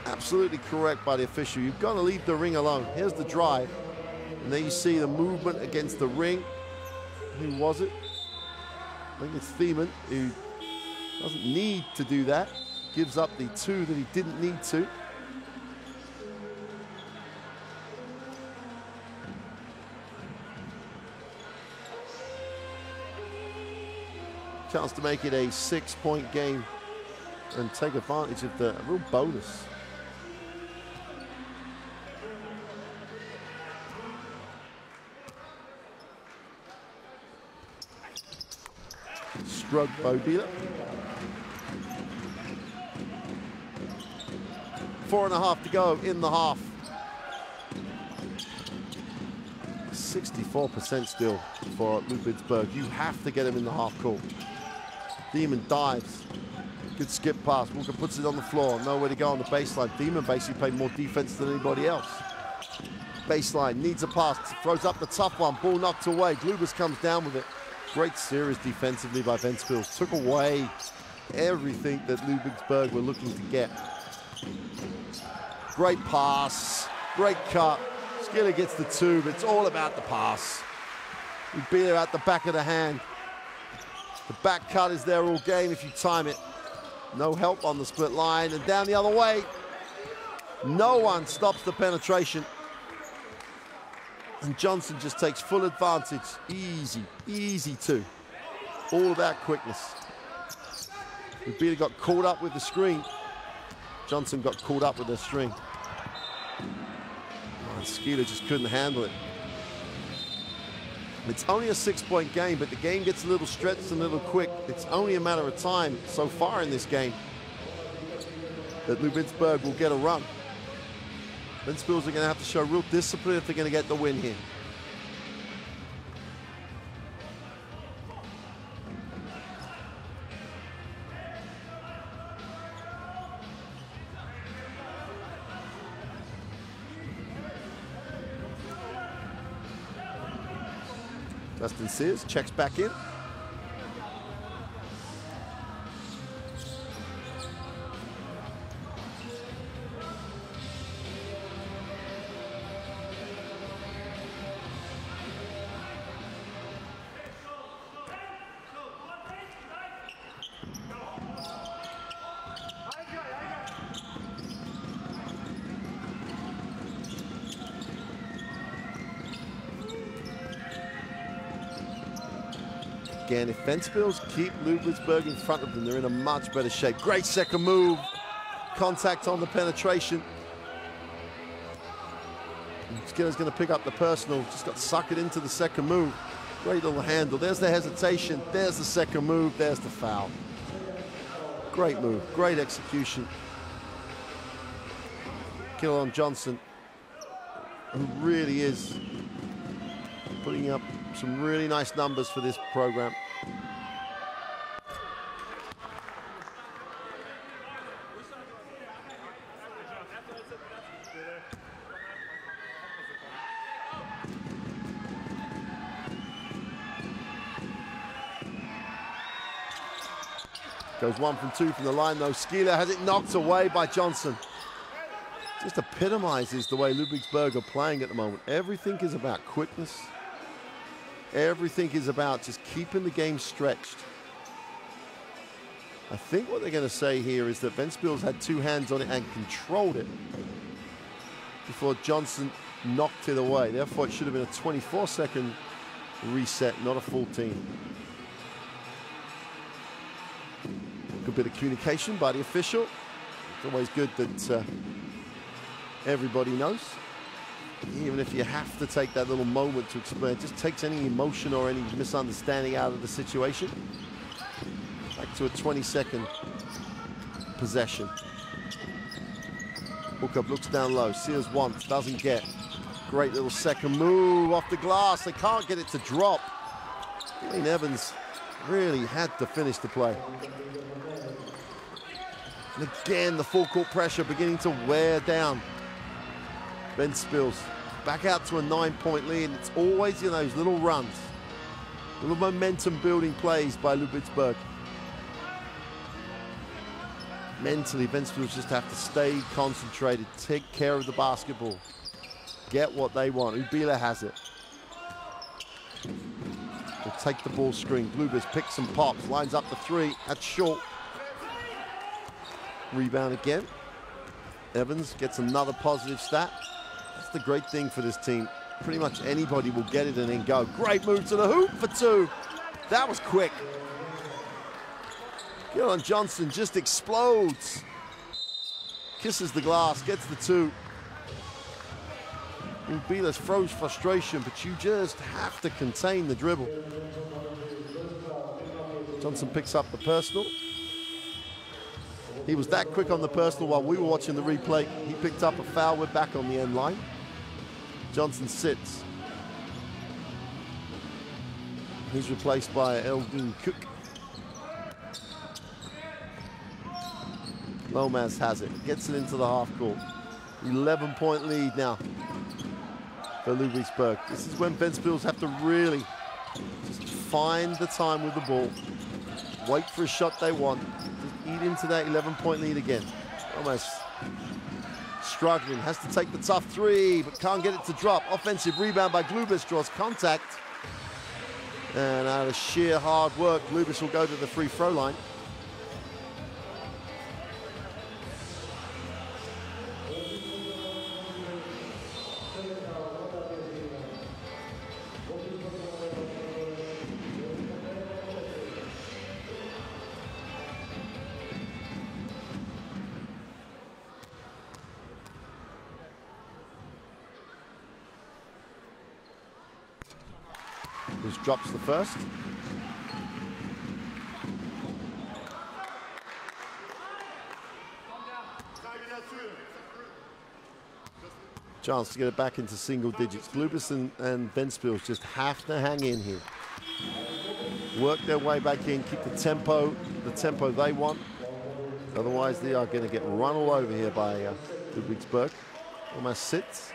Absolutely correct by the official. You've got to leave the ring alone. Here's the drive. And there you see the movement against the ring. Who was it? I think it's Thiemann, who doesn't need to do that. Gives up the 2 that he didn't need to. Chance to make it a 6-point game and take advantage of the real bonus. Stroke by Ubila. 4.5 to go in the half. 64% still for Ludwigsburg. You have to get him in the half court. Demon dives. Good skip pass. Walker puts it on the floor. Nowhere to go on the baseline. Demon basically played more defense than anybody else. Baseline, needs a pass. Throws up the tough one. Ball knocked away. Glubers comes down with it. Great series defensively by Ventspils. Took away everything that Ludwigsburg were looking to get. Great pass. Great cut. Skiller gets the two, but it's all about the pass. We beat her at the back of the hand. The back cut is there all game if you time it. No help on the split line, and down the other way. No one stops the penetration. And Johnson just takes full advantage. Easy, easy two. All about quickness. Ubila got caught up with the screen. Johnson got caught up with the string. And Skeeler just couldn't handle it. It's only a 6-point game, but the game gets a little stretched and a little quick. It's only a matter of time so far in this game that Ludwigsburg will get a run. Ventspils are going to have to show real discipline if they're going to get the win here. Justin Sears checks back in. Again, if Ventspils keep Ludwigsburg in front of them, they're in a much better shape. Great second move. Contact on the penetration. Skinner's going to pick up the personal. Just got suckered into the second move. Great little handle. There's the hesitation. There's the second move. There's the foul. Great move. Great execution. Keelan Johnson, who really is putting up some really nice numbers for this program. Goes 1 from 2 from the line though. Skeeler has it knocked away by Johnson. Just epitomizes the way Ludwigsburg are playing at the moment. Everything is about quickness. Everything is about just keeping the game stretched. I think what they're going to say here is that Ventspils had two hands on it and controlled it before Johnson knocked it away. Therefore, it should have been a 24-second reset, not a full team. Good bit of communication by the official. It's always good that everybody knows. Even if you have to take that little moment to explain, it just takes any emotion or any misunderstanding out of the situation. Back to a 20-second possession. Hookup looks down low. Sears once, doesn't get. Great little second move off the glass. They can't get it to drop. Elaine Evans really had to finish the play. And again, the full court pressure beginning to wear down Ventspils. Back out to a 9-point lead. It's always, you know, those little runs, little momentum building plays by Ludwigsburg. Mentally, Ventspils just have to stay concentrated, take care of the basketball, get what they want. Ubila has it. They'll take the ball screen. Bluebirds picks and pops, lines up the three. That's short. Rebound again. Evans gets another positive stat. That's the great thing for this team. Pretty much anybody will get it and then go. Great move to the hoop for two. That was quick. Keelan Johnson just explodes. Kisses the glass, gets the two. Ubilas throws frustration, but you just have to contain the dribble. Johnson picks up the personal. He was that quick on the personal while we were watching the replay. He picked up a foul. We're back on the end line. Johnson sits. He's replaced by Eldon Cook. Lomas has it, gets it into the half court. 11-point lead now for Ludwigsburg. This is when Ventspils have to really just find the time with the ball, wait for a shot they want, just eat into that 11-point lead again. Almost struggling, has to take the tough three, but can't get it to drop. Offensive rebound by Glubis, draws contact. And out of sheer hard work, Glubis will go to the free throw line. Just drops the first. Chance to get it back into single digits. Glubis and Ventspils just have to hang in here. Work their way back in, keep the tempo they want. Otherwise, they are going to get run all over here by Ludwigsburg. Almost sits.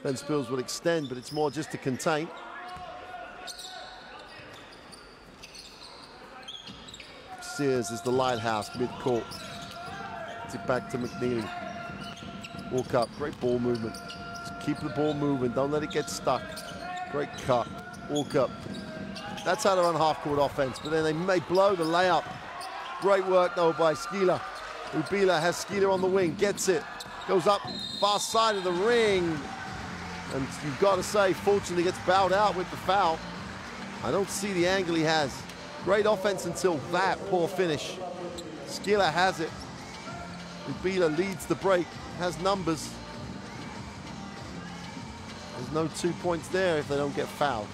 Ventspils will extend, but it's more just to contain. Sears is the lighthouse mid-court. Gets it back to McNeely. Walk up, great ball movement. Just keep the ball moving, don't let it get stuck. Great cut, walk up. That's how to run half-court offense, but then they may blow the layup. Great work though by Skila. Ubila has Skila on the wing, gets it. Goes up, far side of the ring. And you've got to say, fortunately gets bowed out with the foul. I don't see the angle he has. Great offense until that poor finish. Skila has it. Ubila leads the break, has numbers. There's no 2 points there if they don't get fouled.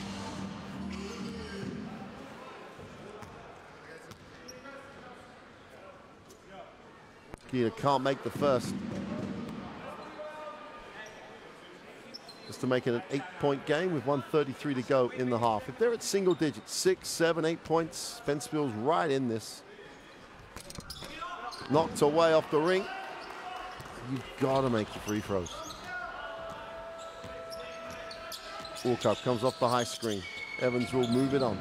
Skila can't make the first. Just to make it an 8-point game with 1:33 to go in the half. If they're at single digits, 6, 7, 8 points, Ventspils right in this. Knocked away off the ring. You've got to make your free throws. Walk up, comes off the high screen. Evans will move it on.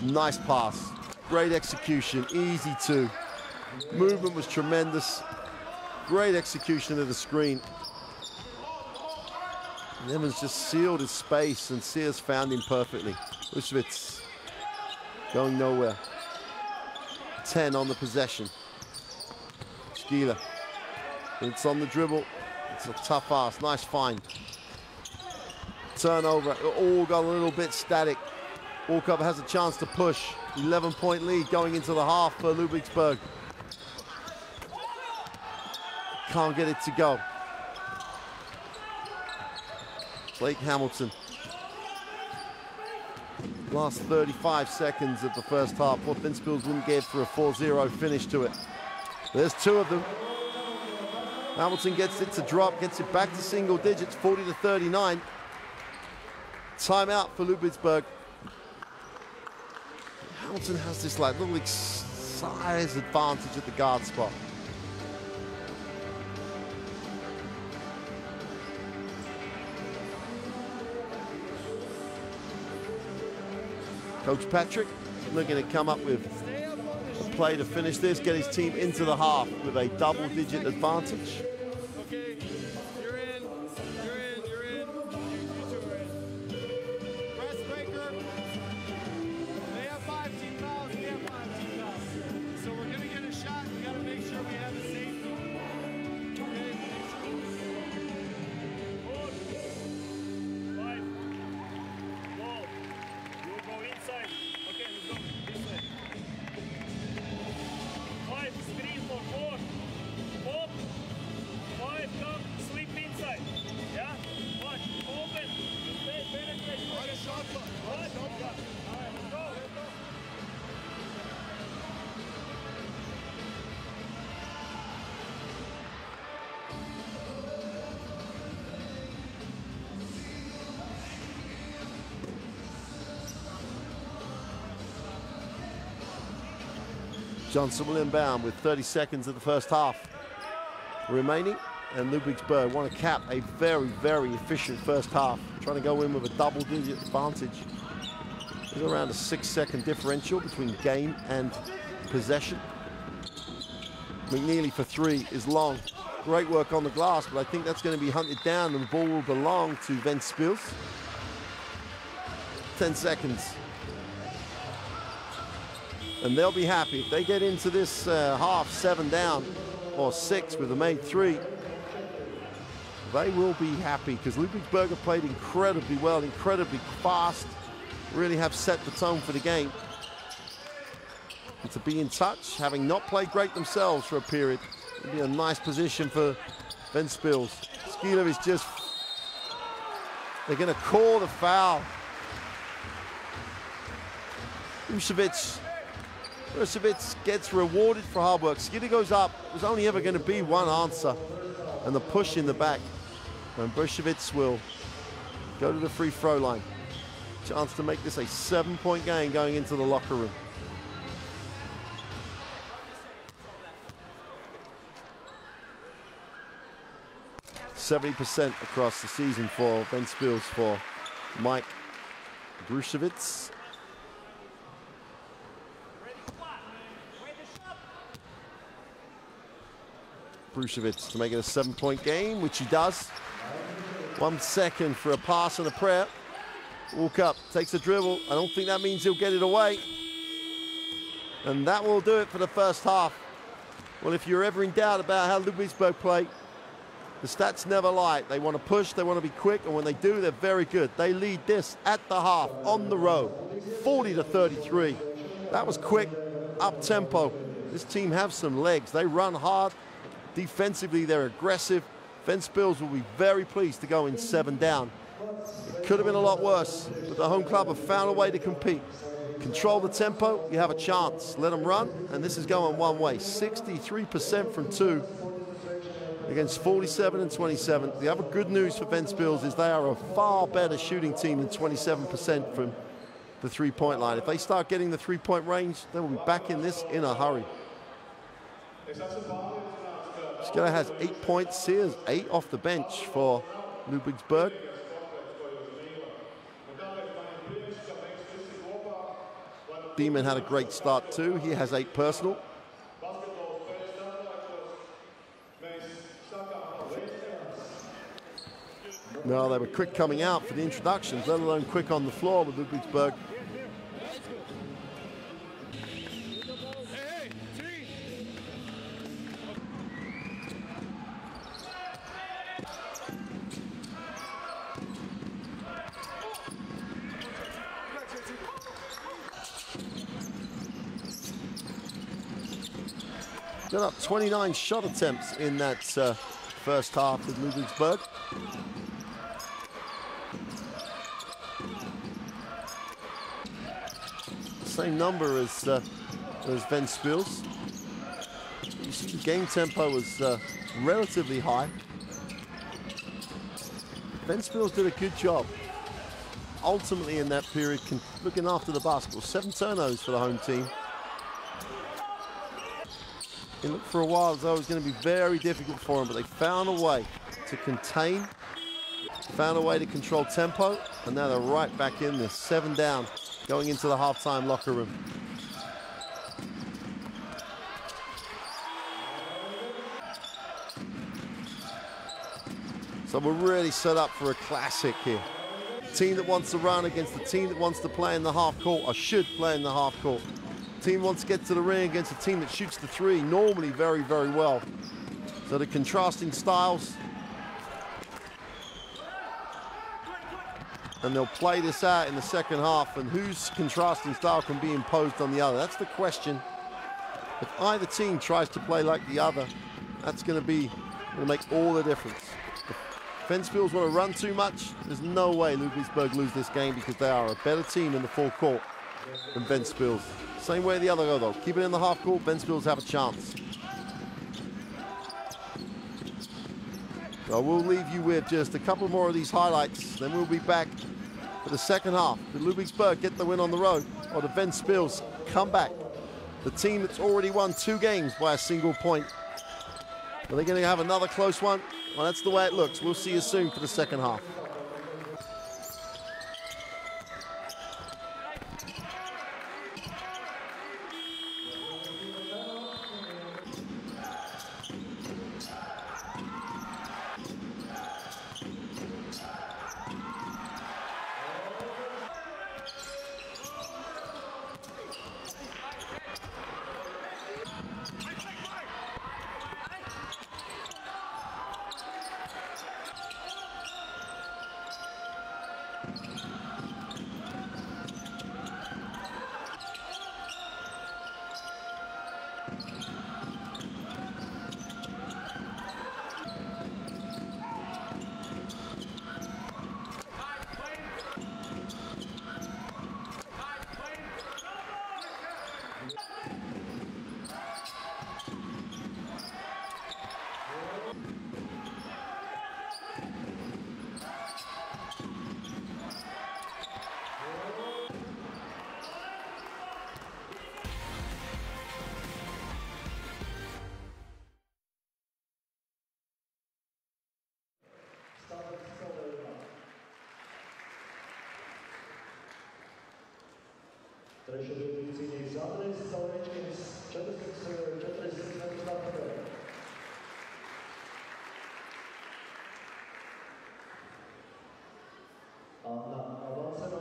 Nice pass, great execution, easy two. Movement was tremendous. Great execution of the screen. And Evans just sealed his space, and Sears found him perfectly. Ushvitz going nowhere. 10 on the possession. Skila. It's on the dribble. It's a tough ass. Nice find. Turnover. It all got a little bit static. Walkup has a chance to push. 11-point lead going into the half for Ludwigsburg. Can't get it to go. Blake Hamilton. Last 35 seconds of the first half. What Ventspils wouldn't give for a 4-0 finish to it. There's two of them. Hamilton gets it to drop, gets it back to single digits, 40-39. Timeout for Ludwigsburg. Hamilton has this like little size advantage at the guard spot. Coach Patrick looking to come up with a play to finish this, get his team into the half with a double-digit advantage. Okay, you're in. You two are in. Press breaker. They have 5 team fouls, we have 5 team fouls. So we're going to get a shot. We got to make sure we have a safety. Okay, make sure. 4, 5, wall. You go inside. Okay, let's go this way. 5, 3, 4, 4. Pop. Johnson will inbound with 30 seconds of the first half remaining, and Ludwigsburg want to cap a very, very efficient first half, trying to go in with a double-digit advantage. There's around a 6-second differential between game and possession. McNeely for 3 is long. Great work on the glass, but I think that's going to be hunted down, and the ball will belong to Ventspils. 10 seconds. And they'll be happy. If they get into this half 7 down, or 6 with a made 3, they will be happy, because Ludwigsburg have played incredibly well, incredibly fast, really have set the tone for the game. And to be in touch, having not played great themselves for a period, it'll be a nice position for Ventspils. Skieler is just, they're going to call the foul. Brušević gets rewarded for hard work. Skieler goes up. There's only ever going to be one answer, and the push in the back. And Brušević will go to the free throw line. Chance to make this a 7-point game going into the locker room. %70 across the season for Ventspils for Mike Brušević. Brušević to make it a 7-point game, which he does. 1 second for a pass and a prayer. Walk up, takes a dribble. I don't think that means he'll get it away. And that will do it for the first half. Well, if you're ever in doubt about how Ludwigsburg play, the stats never lie. They want to push, they want to be quick, and when they do, they're very good. They lead this at the half, on the road, 40-33. That was quick, up-tempo. This team have some legs. They run hard. Defensively, they're aggressive. Ventspils will be very pleased to go in 7 down. It could have been a lot worse, but the home club have found a way to compete. Control the tempo, you have a chance. Let them run, and this is going one way. 63% from 2 against 47 and 27. The other good news for Ventspils is they are a far better shooting team than 27% from the 3-point line. If they start getting the 3-point range, they will be back in this in a hurry. Skieler has 8 points. Sears 8 off the bench for Ludwigsburg. Beeman had a great start too. He has 8 personal. No, they were quick coming out for the introductions, let alone quick on the floor with Ludwigsburg. Got up 29 shot attempts in that first half with Ludwigsburg. Same number as Ventspils. You see the game tempo was relatively high. Ventspils did a good job ultimately in that period looking after the basketball. 7 turnovers for the home team. It looked for a while as though it was going to be very difficult for them, but they found a way to contain, found a way to control tempo, and now they're right back in this, 7 down, going into the halftime locker room. So we're really set up for a classic here. Team that wants to run against the team that wants to play in the half court, or should play in the half court. Team wants to get to the ring against a team that shoots the 3 normally very, very well. So the contrasting styles. And they'll play this out in the second half, and whose contrasting style can be imposed on the other? That's the question. If either team tries to play like the other, that's going to make all the difference. If Ventspils want to run too much, there's no way Ludwigsburg lose this game, because they are a better team in the full court than Ventspils. Same way the other go though. Keep it in the half court, Ventspils have a chance. So we'll leave you with just a couple more of these highlights, then we'll be back for the second half. Did Ludwigsburg get the win on the road, or did Ventspils come back the team that's already won 2 games by a single point. Are they going to have another close one? Well, that's the way it looks. We'll see you soon for the second half. Treće definicije zadres, Salečkin s 40 metrov napred. A na avanseno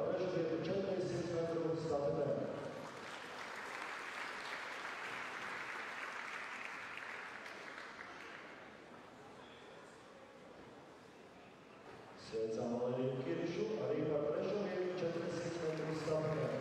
preživjeti 40 metrov napred. Svijet zamoleni Kirišu, a riba preživjeti 40 metrov napred.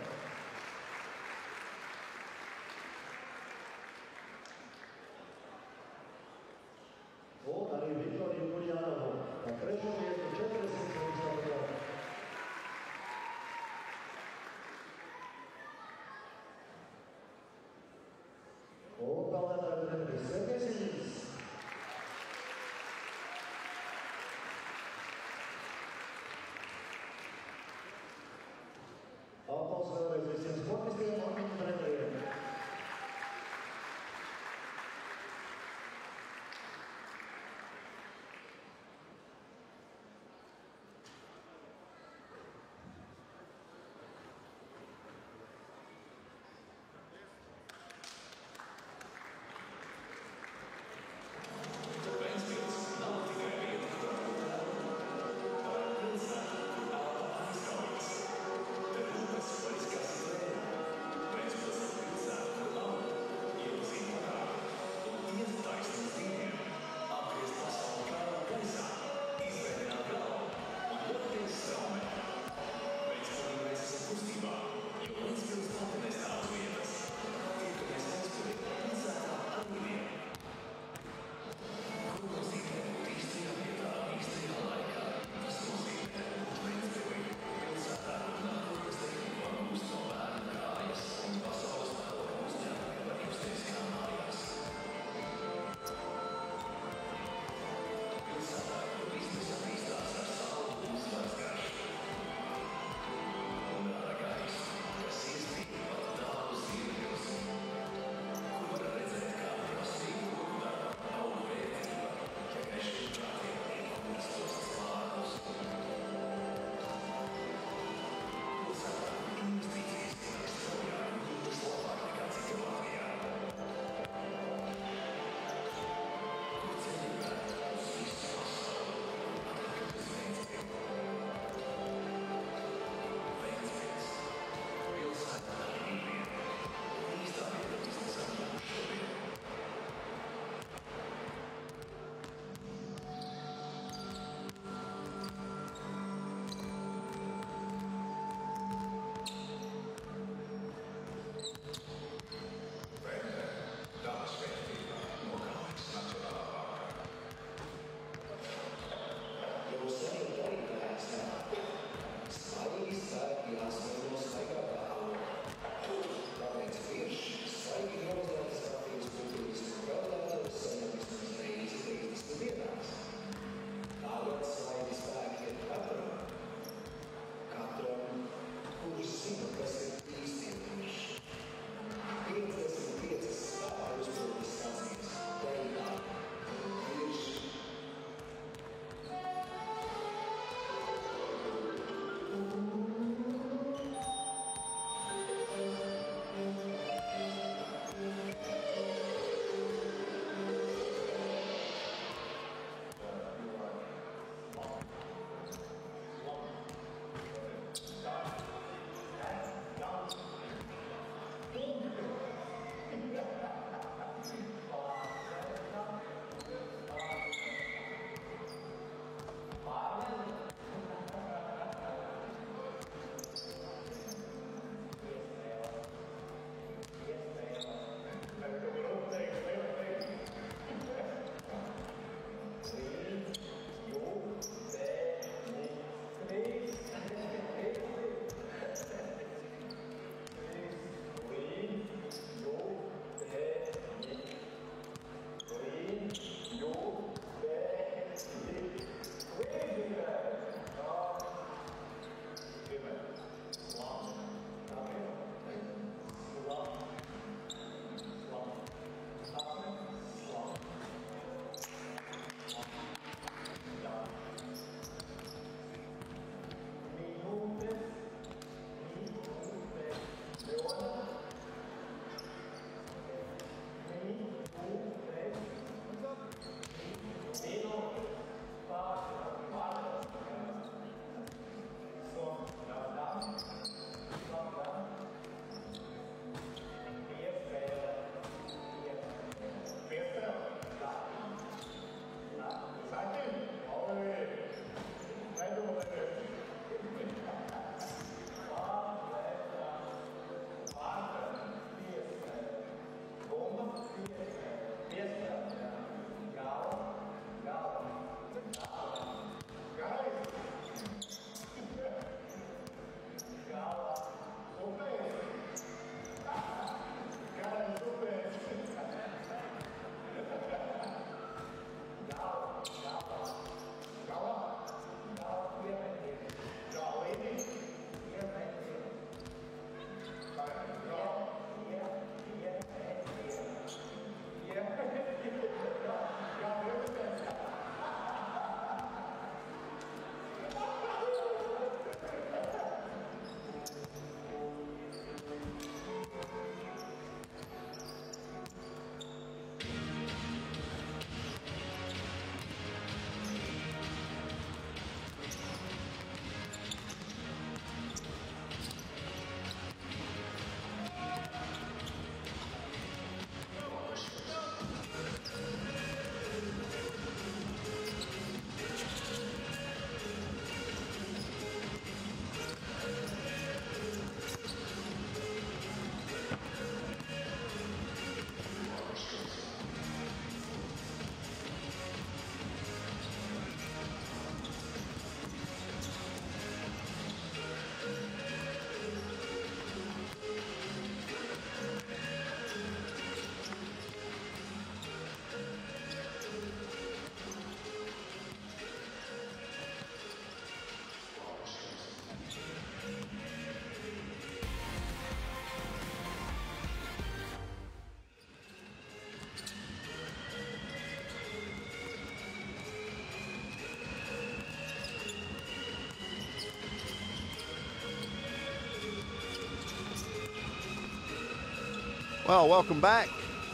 Well, welcome back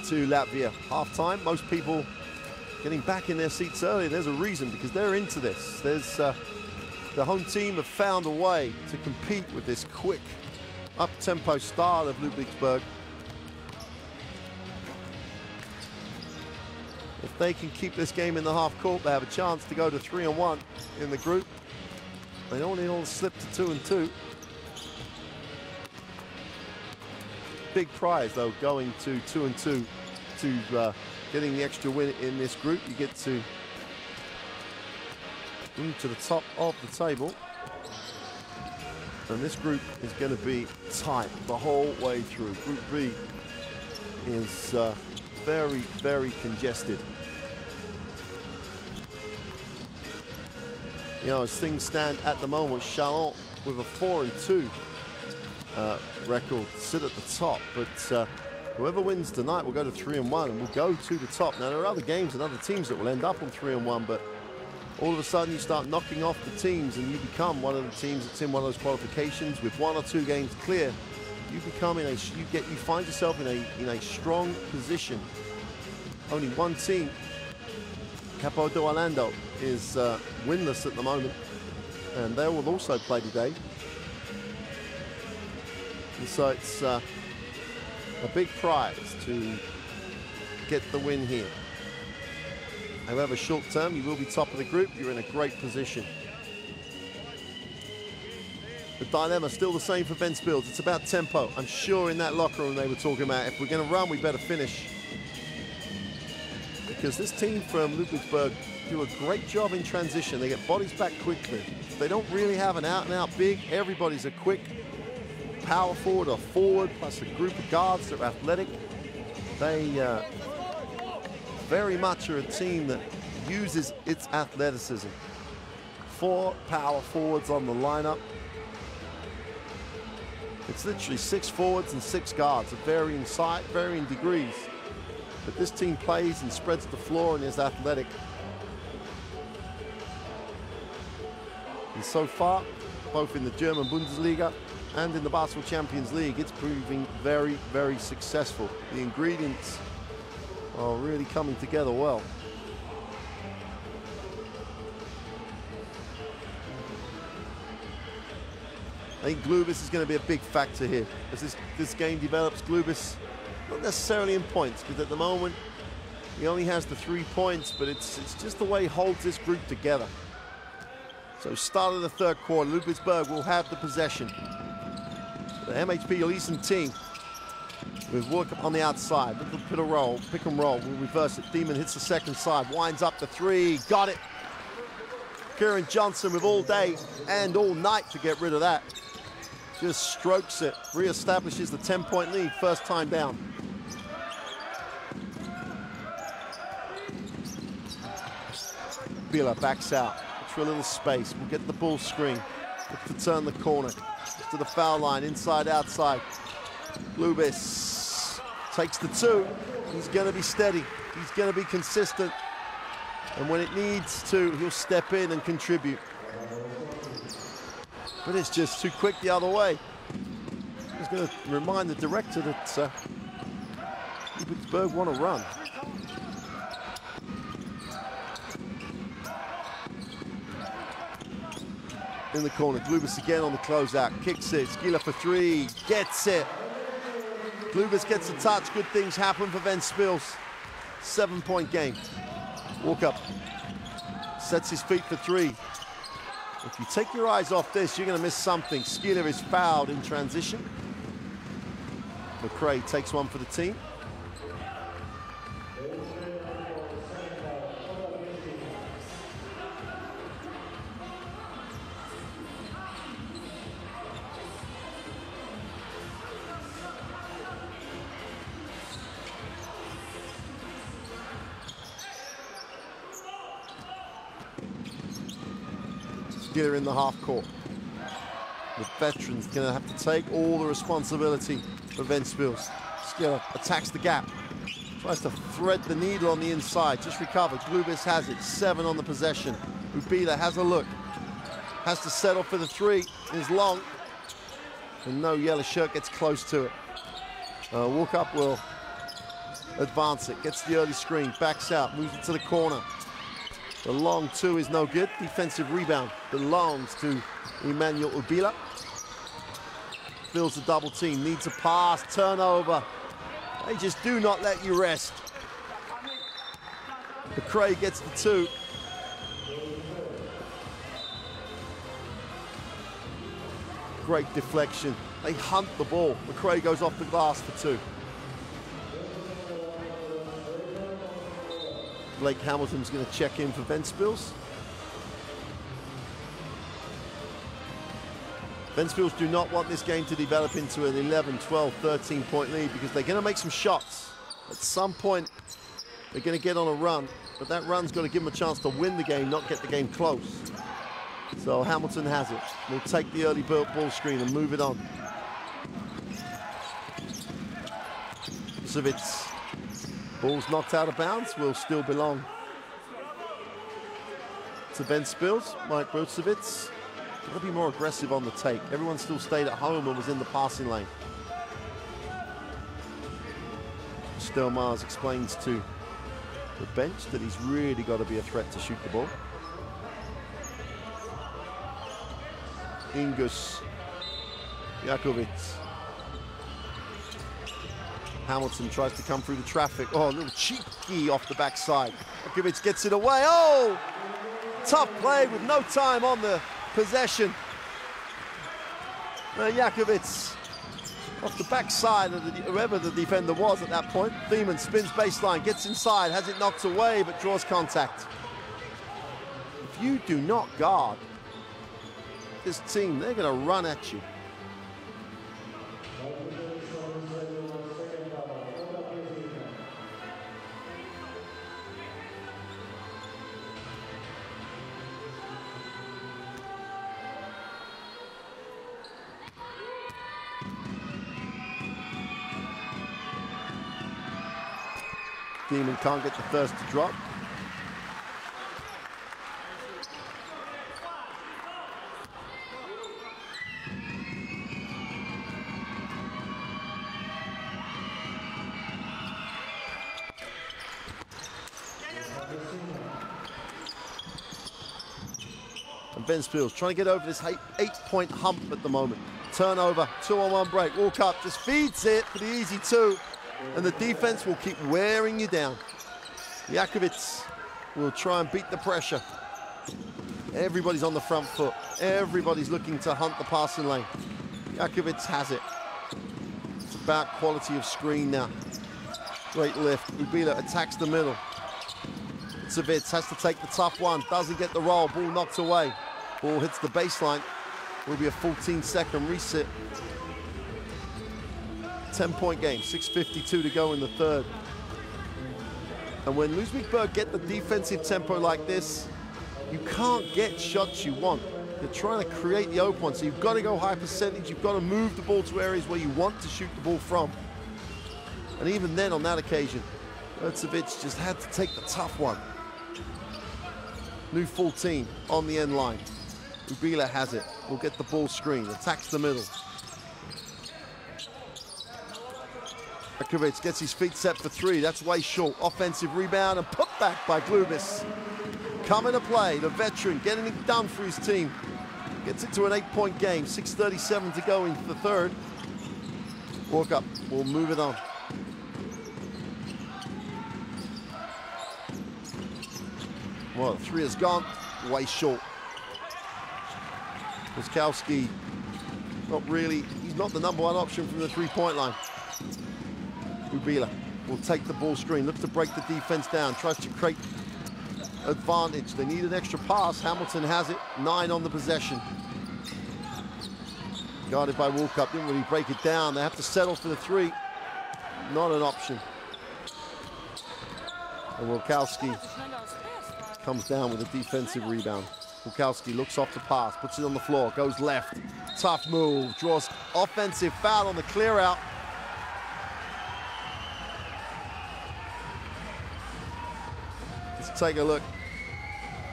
to Latvia. Half-time. Most people getting back in their seats early. There's a reason, because they're into this. There's the home team have found a way to compete with this quick, up-tempo style of Ludwigsburg. If they can keep this game in the half court, they have a chance to go to 3-1 in the group. They don't need all to slip to 2-2. Big prize, though, going to 2-2 to getting the extra win in this group. You get to move to the top of the table. And this group is going to be tight the whole way through. Group B is very, very congested. You know, as things stand at the moment, Chalon with a 4-2 record sit at the top, but whoever wins tonight will go to 3-1 and will go to the top. Now, there are other games and other teams that will end up on 3-1, but all of a sudden you start knocking off the teams and you become one of the teams that's in one of those qualifications with 1 or 2 games clear. You become you find yourself in a strong position. Only one team, Capo do Orlando, is winless at the moment, and they will also play today. And so it's a big prize to get the win here. However, short term, you will be top of the group. You're in a great position. The dilemma is still the same for Ventspils. It's about tempo. I'm sure in that locker room they were talking about, if we're going to run, we better finish. Because this team from Ludwigsburg do a great job in transition. They get bodies back quickly. They don't really have an out-and-out big. Everybody's a quick power forward or forward, plus a group of guards that are athletic. They very much are a team that uses its athleticism. 4 power forwards on the lineup. It's literally 6 forwards and 6 guards of varying size, varying degrees. But this team plays and spreads the floor and is athletic. And so far, both in the German Bundesliga and in the Basketball Champions League, it's proving very, very successful. The ingredients are really coming together well. I think Glubis is going to be a big factor here. As this game develops, Glubis, not necessarily in points, because at the moment he only has the 3 points, but it's just the way he holds this group together. So start of the third quarter, Ludwigsburg will have the possession. The MHP Riesen team with work on the outside, little pick and roll, we'll reverse it. Demon hits the second side, winds up the 3, got it. Kieran Johnson with all day and all night to get rid of that. Just strokes it, reestablishes the 10-point lead, first time down. Bila backs out, looks for a little space, we'll get the ball screen, look to turn the corner, to the foul line, inside, outside. Glubis takes the 2, he's gonna be steady, he's gonna be consistent, and when it needs to, he'll step in and contribute. But it's just too quick the other way. He's gonna remind the director that Ludwigsburg want to run. In the corner, Glubis again on the closeout, kicks it, Skila for 3, gets it. Glubis gets a touch, good things happen for Ventspils. 7-point game. Walk up, sets his feet for 3. If you take your eyes off this, you're gonna miss something. Skila is fouled in transition. McRae takes one for the team. Skila in the half court. The veteran's going to have to take all the responsibility for Ventspils. Skila attacks the gap, tries to thread the needle on the inside, just recovers. Glubis has it, 7 on the possession. Ubila has a look, has to settle for the 3, is long, and no yellow shirt gets close to it. Walkup will advance it, gets the early screen, backs out, moves it to the corner. The long two is no good. Defensive rebound belongs to Emmanuel Ubila. Feels the double team, needs a pass, turnover. They just do not let you rest. McRae gets the two. Great deflection. They hunt the ball. McRae goes off the glass for two. Blake Hamilton's going to check in for Ventspils. Ventspils do not want this game to develop into an 11, 12, 13-point lead because they're going to make some shots. At some point, they're going to get on a run, but that run's got to give them a chance to win the game, not get the game close. So Hamilton has it. We'll take the early ball screen and move it on. Vucevic. Ball's knocked out of bounds, will still belong to Ventspils. Mike Vucevic. Got to be more aggressive on the take. Everyone still stayed at home and was in the passing lane. Stelmars explains to the bench that he's really got to be a threat to shoot the ball. Ingus Jakovic. Hamilton tries to come through the traffic. Oh, a little cheeky off the backside. Jakovic gets it away. Oh! Tough play with no time on the possession. Jakovic off the backside of whoever the defender was at that point. Thiemann spins baseline, gets inside, has it knocked away, but draws contact. If you do not guard this team, they're going to run at you. Thiemann can't get the first to drop. And Ventspils trying to get over this 8-point hump at the moment. Turnover, 2-on-1 break. Walkup just feeds it for the easy two. And the defense will keep wearing you down. Jakovic will try and beat the pressure. Everybody's on the front foot. Everybody's looking to hunt the passing lane. Jakovic has it. It's about quality of screen now. Great lift. Ubila attacks the middle. Vucevic has to take the tough one. Doesn't get the roll. Ball knocked away. Ball hits the baseline. Will be a 14-second reset. 10-point game, 6:52 to go in the third. And when Ludwigsburg get the defensive tempo like this, you can't get shots you want. You're trying to create the open one, so you've got to go high percentage. You've got to move the ball to areas where you want to shoot the ball from. And even then, on that occasion, Vucevic just had to take the tough one. New full team on the end line. Ubila has it. Will get the ball screen, attacks the middle. Jakovic gets his feet set for three. That's way short. Offensive rebound and put back by Glubis. Coming to play, the veteran getting it done for his team. Gets it to an 8-point game. 6:37 to go in the third. Walkup will move it on. Well, the three has gone way short. Wiskowski, not really. He's not the #1 option from the three-point line. Ubila will take the ball screen, looks to break the defense down, tries to create advantage. They need an extra pass. Hamilton has it, 9 on the possession. Guarded by Walkup, didn't really break it down. They have to settle for the three. Not an option. And Wilkowski comes down with a defensive rebound. Wilkowski looks off the pass, puts it on the floor, goes left. Tough move, draws offensive foul on the clear out. Let's take a look.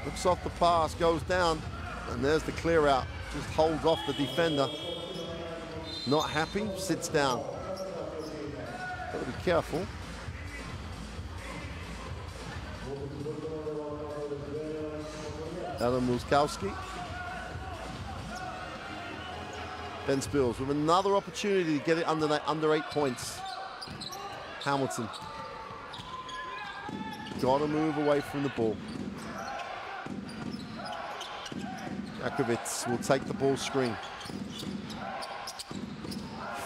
Looks off the pass, goes down, and there's the clear out. Just holds off the defender. Not happy, sits down. Gotta be careful. Adam Muskowski. Ventspils with another opportunity to get it under 8 points. Hamilton. Gotta move away from the ball. Jakovic will take the ball screen.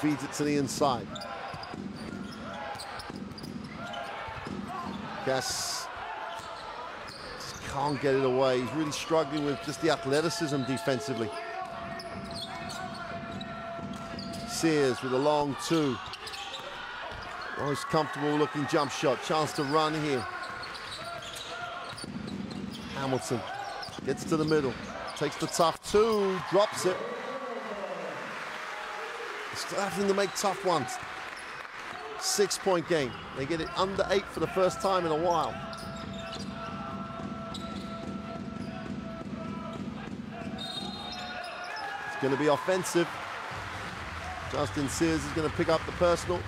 Feeds it to the inside. Gas just can't get it away. He's really struggling with just the athleticism defensively. Sears with a long two. Most comfortable looking jump shot. Chance to run here. Hamilton gets to the middle. Takes the tough two. Drops it. Still having to make tough ones. 6-point game. They get it under 8 for the first time in a while. It's going to be offensive. Justin Sears is going to pick up the personal.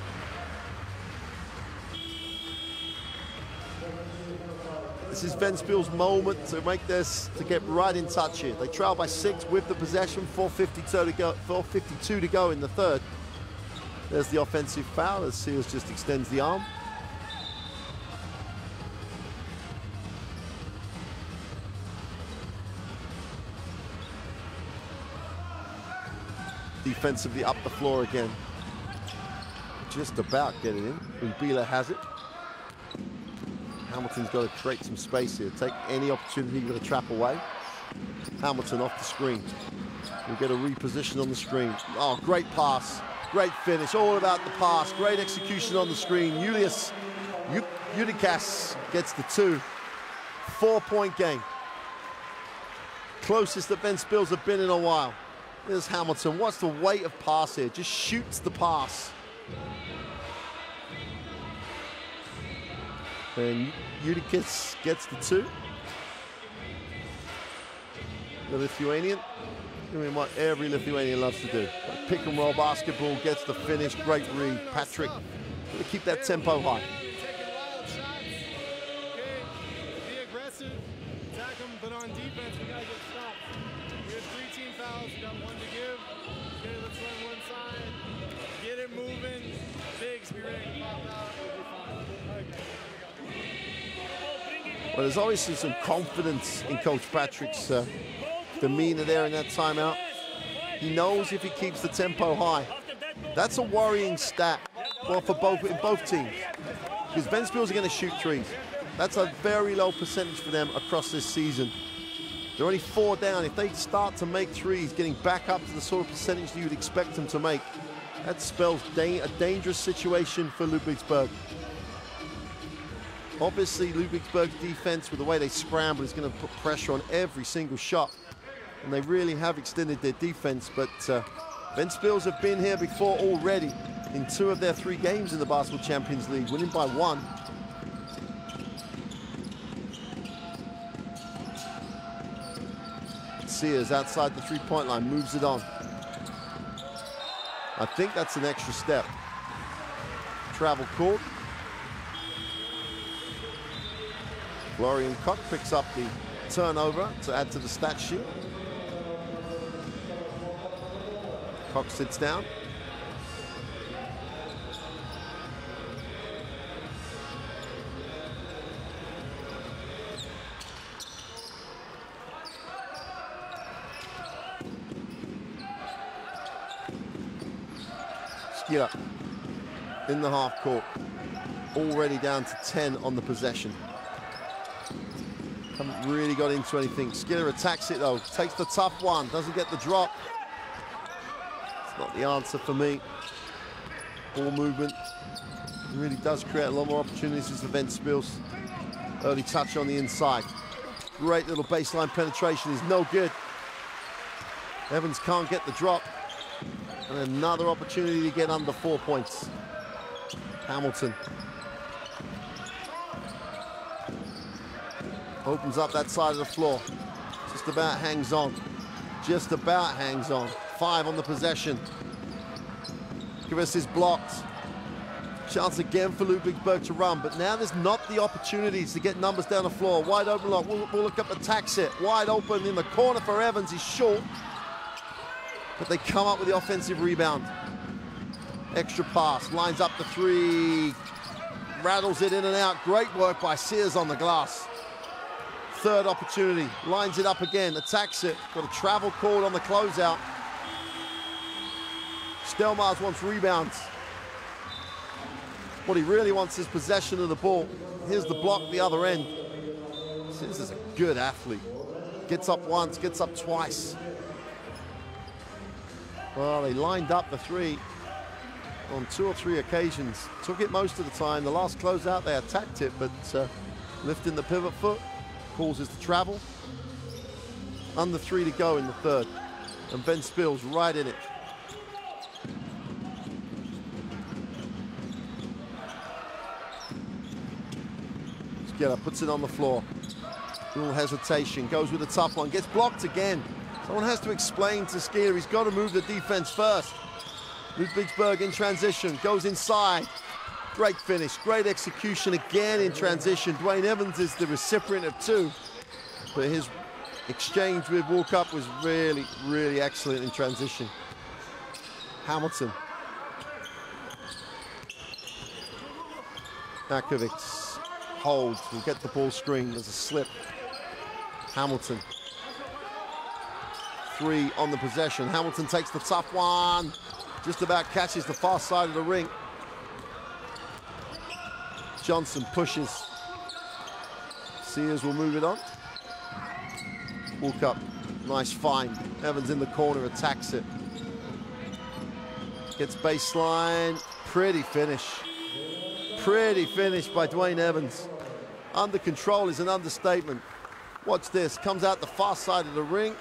This is Ventspils' moment to make this, to get right in touch here. They trail by 6 with the possession, 4:52 to go in the third. There's the offensive foul as Sears just extends the arm. Defensively up the floor again. Just about getting in. Umbila has it. Hamilton's got to create some space here. Take any opportunity with a trap away. Hamilton off the screen. We'll get a reposition on the screen. Oh, great pass. Great finish. All about the pass. Great execution on the screen. Julius Udikas gets the 2. 4-point game. Closest that Ventspils have been in a while. There's Hamilton. What's the weight of pass here? Just shoots the pass. And Udikas gets the 2. The Lithuanian, doing what every Lithuanian loves to do. Pick and roll basketball, gets the finish, great read. Patrick, to keep that tempo high. Taking wild shots. Okay, be aggressive, attack them, but on defense, we gotta get stops. We have 3 team fouls, we got 1 to give. Okay, let's run one side, get it moving. Bigs, be ready to pop out, we'll be fine. Okay. Well, there's obviously some confidence in Coach Patrick's demeanor there in that timeout. He knows if he keeps the tempo high. That's a worrying stat, well, for both teams. Because Ventspils are going to shoot threes. That's a very low percentage for them across this season. They're only 4 down. If they start to make threes, getting back up to the sort of percentage that you'd expect them to make, that spells a dangerous situation for Ludwigsburg. Obviously, Ludwigsburg's defense, with the way they scramble, is going to put pressure on every single shot. And they really have extended their defense, but Ventspils have been here before already in 2 of their 3 games in the Basketball Champions League, winning by 1. Sears outside the 3-point line, moves it on. I think that's an extra step. Travel called. Florian Koch picks up the turnover to add to the stat sheet. Koch sits down. Skira in the half court. Already down to 10 on the possession. Haven't really got into anything. Skiller attacks it though, takes the tough one, doesn't get the drop. It's not the answer for me. Ball movement really does create a lot more opportunities for Ventspils. Early touch on the inside. Great little baseline penetration is no good. Evans can't get the drop. And another opportunity to get under 4 points. Hamilton opens up that side of the floor. Just about hangs on. Just about hangs on. 5 on the possession. Kivas is blocked. Chance again for Ludwigsburg to run, but now there's not the opportunities to get numbers down the floor. Wide open lock, we'll look up the attacks it. Wide open in the corner for Evans, he's short. But they come up with the offensive rebound. Extra pass, lines up the three. Rattles it in and out. Great work by Sears on the glass. Third opportunity, lines it up again, attacks it. Got a travel called on the closeout. Stelmars wants rebounds. What he really wants is possession of the ball. Here's the block the other end. Sears is a good athlete. Gets up once, gets up twice. Well, they lined up the three on 2 or 3 occasions. Took it most of the time. The last closeout, they attacked it, but lifting the pivot foot causes the travel. Under 3 to go in the third. And Ventspils right in it. Skiller puts it on the floor. A little hesitation, goes with a tough one, gets blocked again. Someone has to explain to Skiller, he's got to move the defense first. Ludwigsburg in transition, goes inside. Great finish, great execution again in transition. Dwayne Evans is the recipient of 2, but his exchange with Walkup was really, really excellent in transition. Hamilton. Nakovic holds, will get the ball screen, there's a slip. Hamilton. 3 on the possession. Hamilton takes the tough one. Just about catches the far side of the ring. Johnson pushes. Sears will move it on. Walkup, nice find. Evans in the corner, attacks it. Gets baseline, pretty finish. Pretty finish by Dwayne Evans. Under control is an understatement. Watch this, comes out the far side of the ring.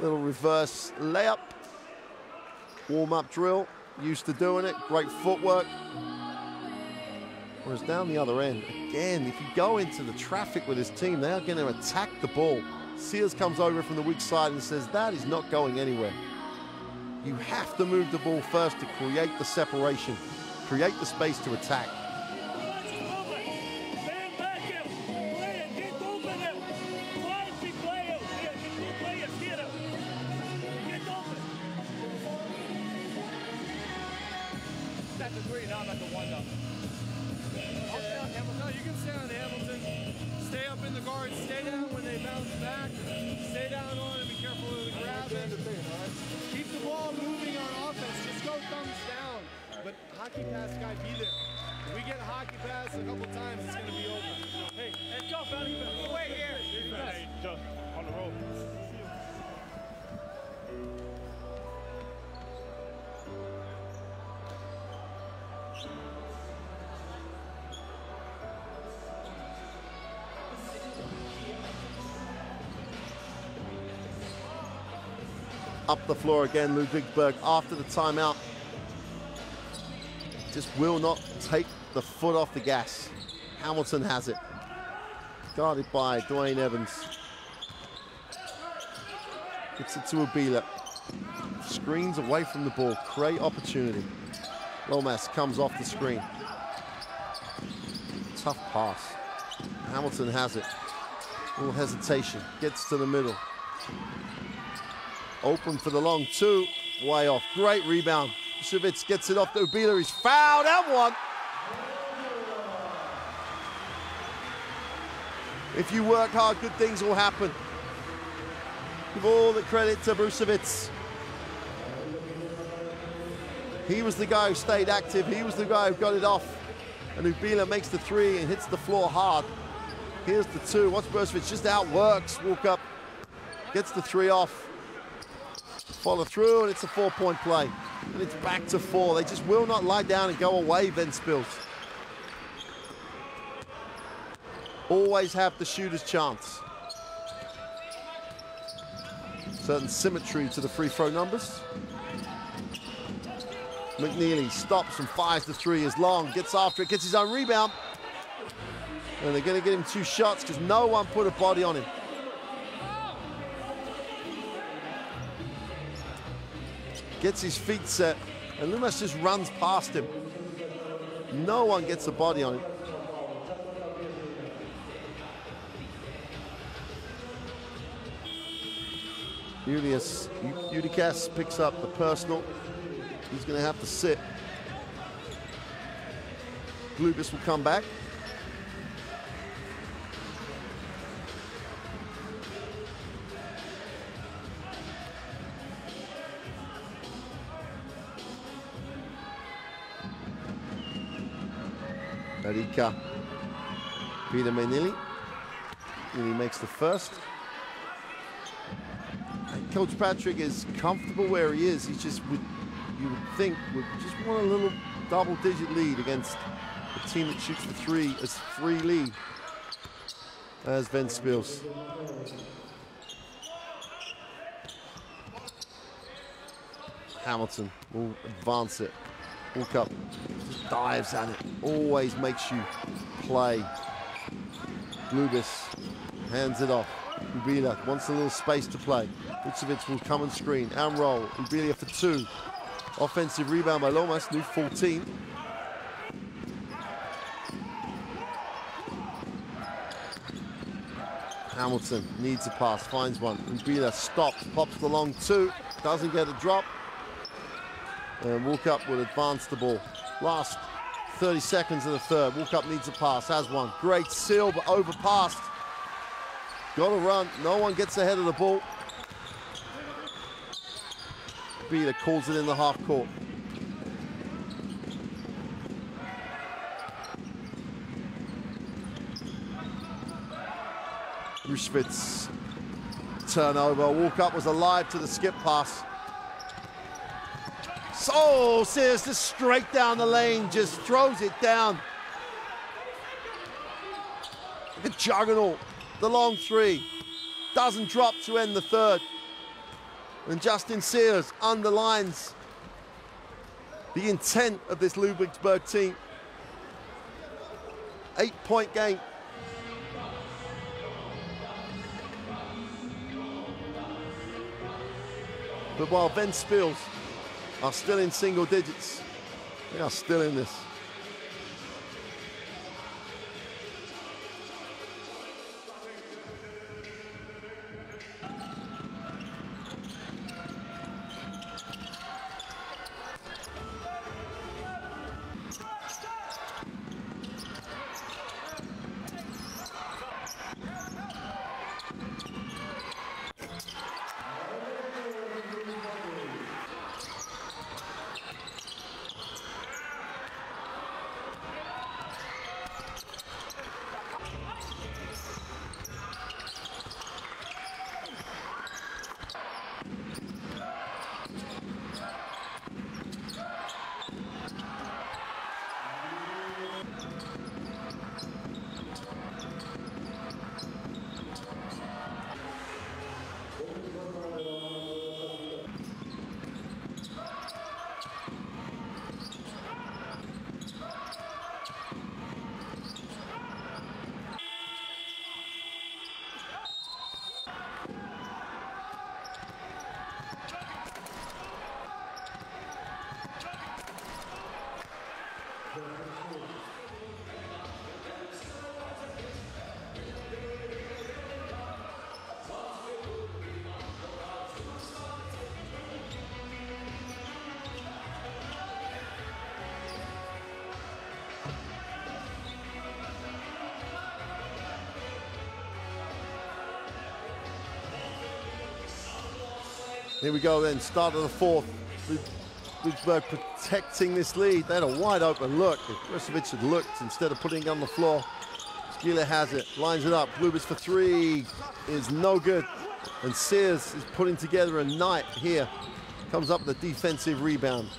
Little reverse layup. Warm-up drill, used to doing it, great footwork. Whereas down the other end, again, if you go into the traffic with his team, they are going to attack the ball. Sears comes over from the weak side and says, that is not going anywhere. You have to move the ball first to create the separation, create the space to attack. Hockey pass guy be there. If we get a hockey pass a couple times, it's going to be over. Hey, let's go, Fanny. Wait here. Hey, just on the road. Up the floor again, Ludwigsburg after the timeout. Just will not take the foot off the gas. Hamilton has it. Guarded by Dwayne Evans. Gets it to Abila. Screens away from the ball. Great opportunity. Lomas comes off the screen. Tough pass. Hamilton has it. A little hesitation. Gets to the middle. Open for the long 2. Way off. Great rebound. Shevitz gets it off to Ubila. He's fouled and one. If you work hard, good things will happen. Give all the credit to Brucevic. He was the guy who stayed active. He was the guy who got it off. And Ubila makes the 3 and hits the floor hard. Here's the 2. Watch Brucevic just outworks. Walkup gets the 3 off. Follow through, and it's a 4-point play. And it's back to 4. They just will not lie down and go away, Ventspils. Always have the shooter's chance. Certain symmetry to the free throw numbers. McNeely stops and fires the 3 as long, gets after it, gets his own rebound. And they're going to get him 2 shots because no one put a body on him. Gets his feet set, and Loomis just runs past him. No one gets a body on him. Julius Udikas picks up the personal. He's going to have to sit. Glubis will come back. Erika Peter Menili. And he makes the first. And Coach Patrick is comfortable where he is. He's just, you would think, would just want a little double-digit lead against a team that shoots the three as free lead as Ventspils. Hamilton will advance it. Walk up, just dives at it. Always makes you play. Glubis hands it off. Ubila wants a little space to play. Vucevic will come and screen and roll. Ubila for two. Offensive rebound by Lomas, new 14. Hamilton needs a pass, finds one. Ubila stops, pops the long two, doesn't get a drop. And Walkup will advance the ball. Last 30 seconds of the third. Walkup needs a pass, has one. Great seal, but overpassed. Got to run, no one gets ahead of the ball. Ubila calls it in the half court. Rushvitz turnover. Walkup was alive to the skip pass. So Sears just straight down the lane, just throws it down. The juggernaut, the long three, doesn't drop to end the third. And Justin Sears underlines the intent of this Ludwigsburg team. 8-point game. But while Ventspils are still in single digits, they are still in this. Here we go then, start of the fourth. Ludwigsburg protecting this lead. They had a wide open look. If Vucevic had looked instead of putting it on the floor. Skila has it, lines it up. Glubis for three is no good. And Sears is putting together a night here. Comes up with a defensive rebound.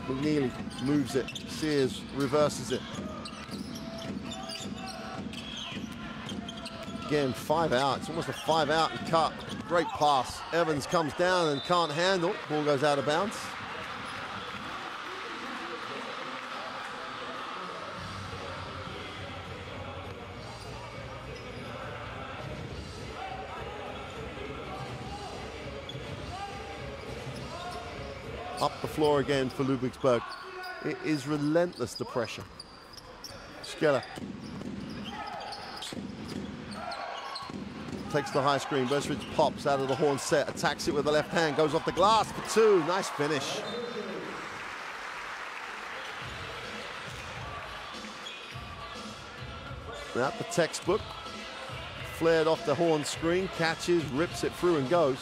McNeely moves it. Sears reverses it. Again, 5 out. It's almost a 5 out and cut. Great pass. Evans comes down and can't handle. Ball goes out of bounds. Up the floor again for Ludwigsburg. It is relentless, the pressure. Skeller takes the high screen. Ventspils pops out of the horn set, attacks it with the left hand, goes off the glass for two. Nice finish. Now the textbook. Flared off the horn screen, catches, rips it through and goes.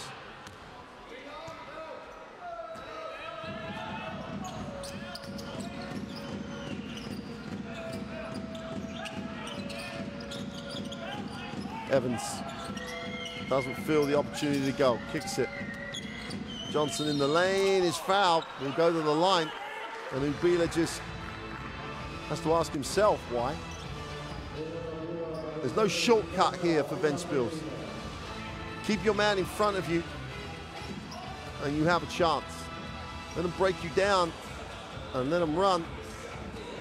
Evans doesn't feel the opportunity to go, kicks it. Johnson in the lane is fouled, will go to the line, and Ubila just has to ask himself why. There's no shortcut here for Ventspils. Keep your man in front of you, and you have a chance. Let them break you down, and let them run.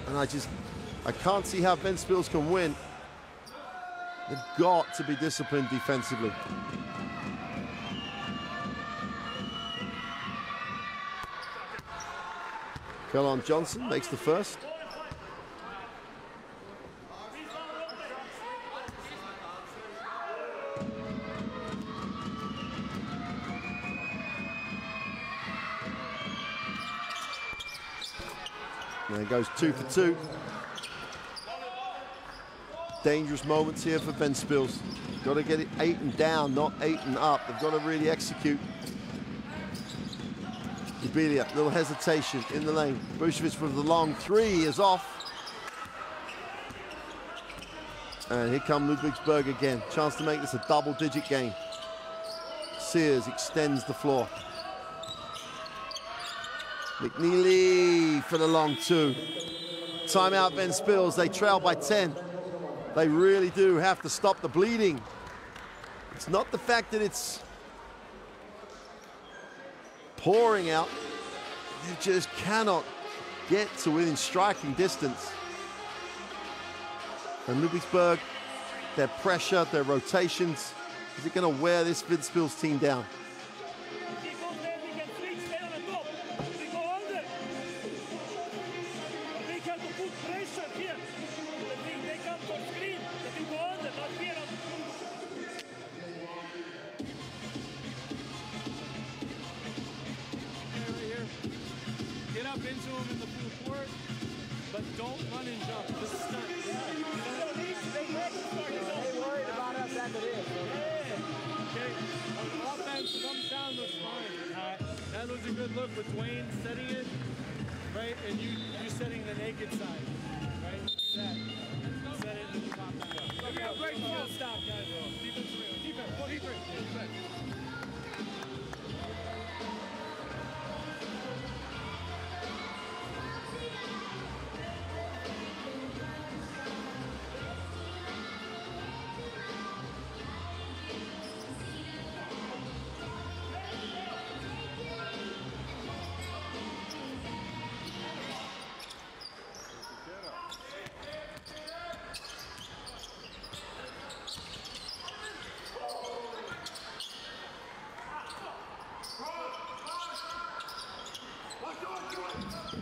And I can't see how Ventspils can win. They've got to be disciplined defensively. Kellon Johnson makes the first. There goes 2 for 2. Dangerous moments here for Ventspils. Got to get it 8 and down, not 8 and up. They've got to really execute. Ubilia, little hesitation in the lane. Vucevic with the long three is off. And here come Ludwigsburg again. Chance to make this a double-digit game. Sears extends the floor. McNeely for the long two. Timeout Ventspils, they trail by 10. They really do have to stop the bleeding. It's not the fact that it's pouring out. They just cannot get to within striking distance. And Ludwigsburg, their pressure, their rotations, is it going to wear this Ventspils team down?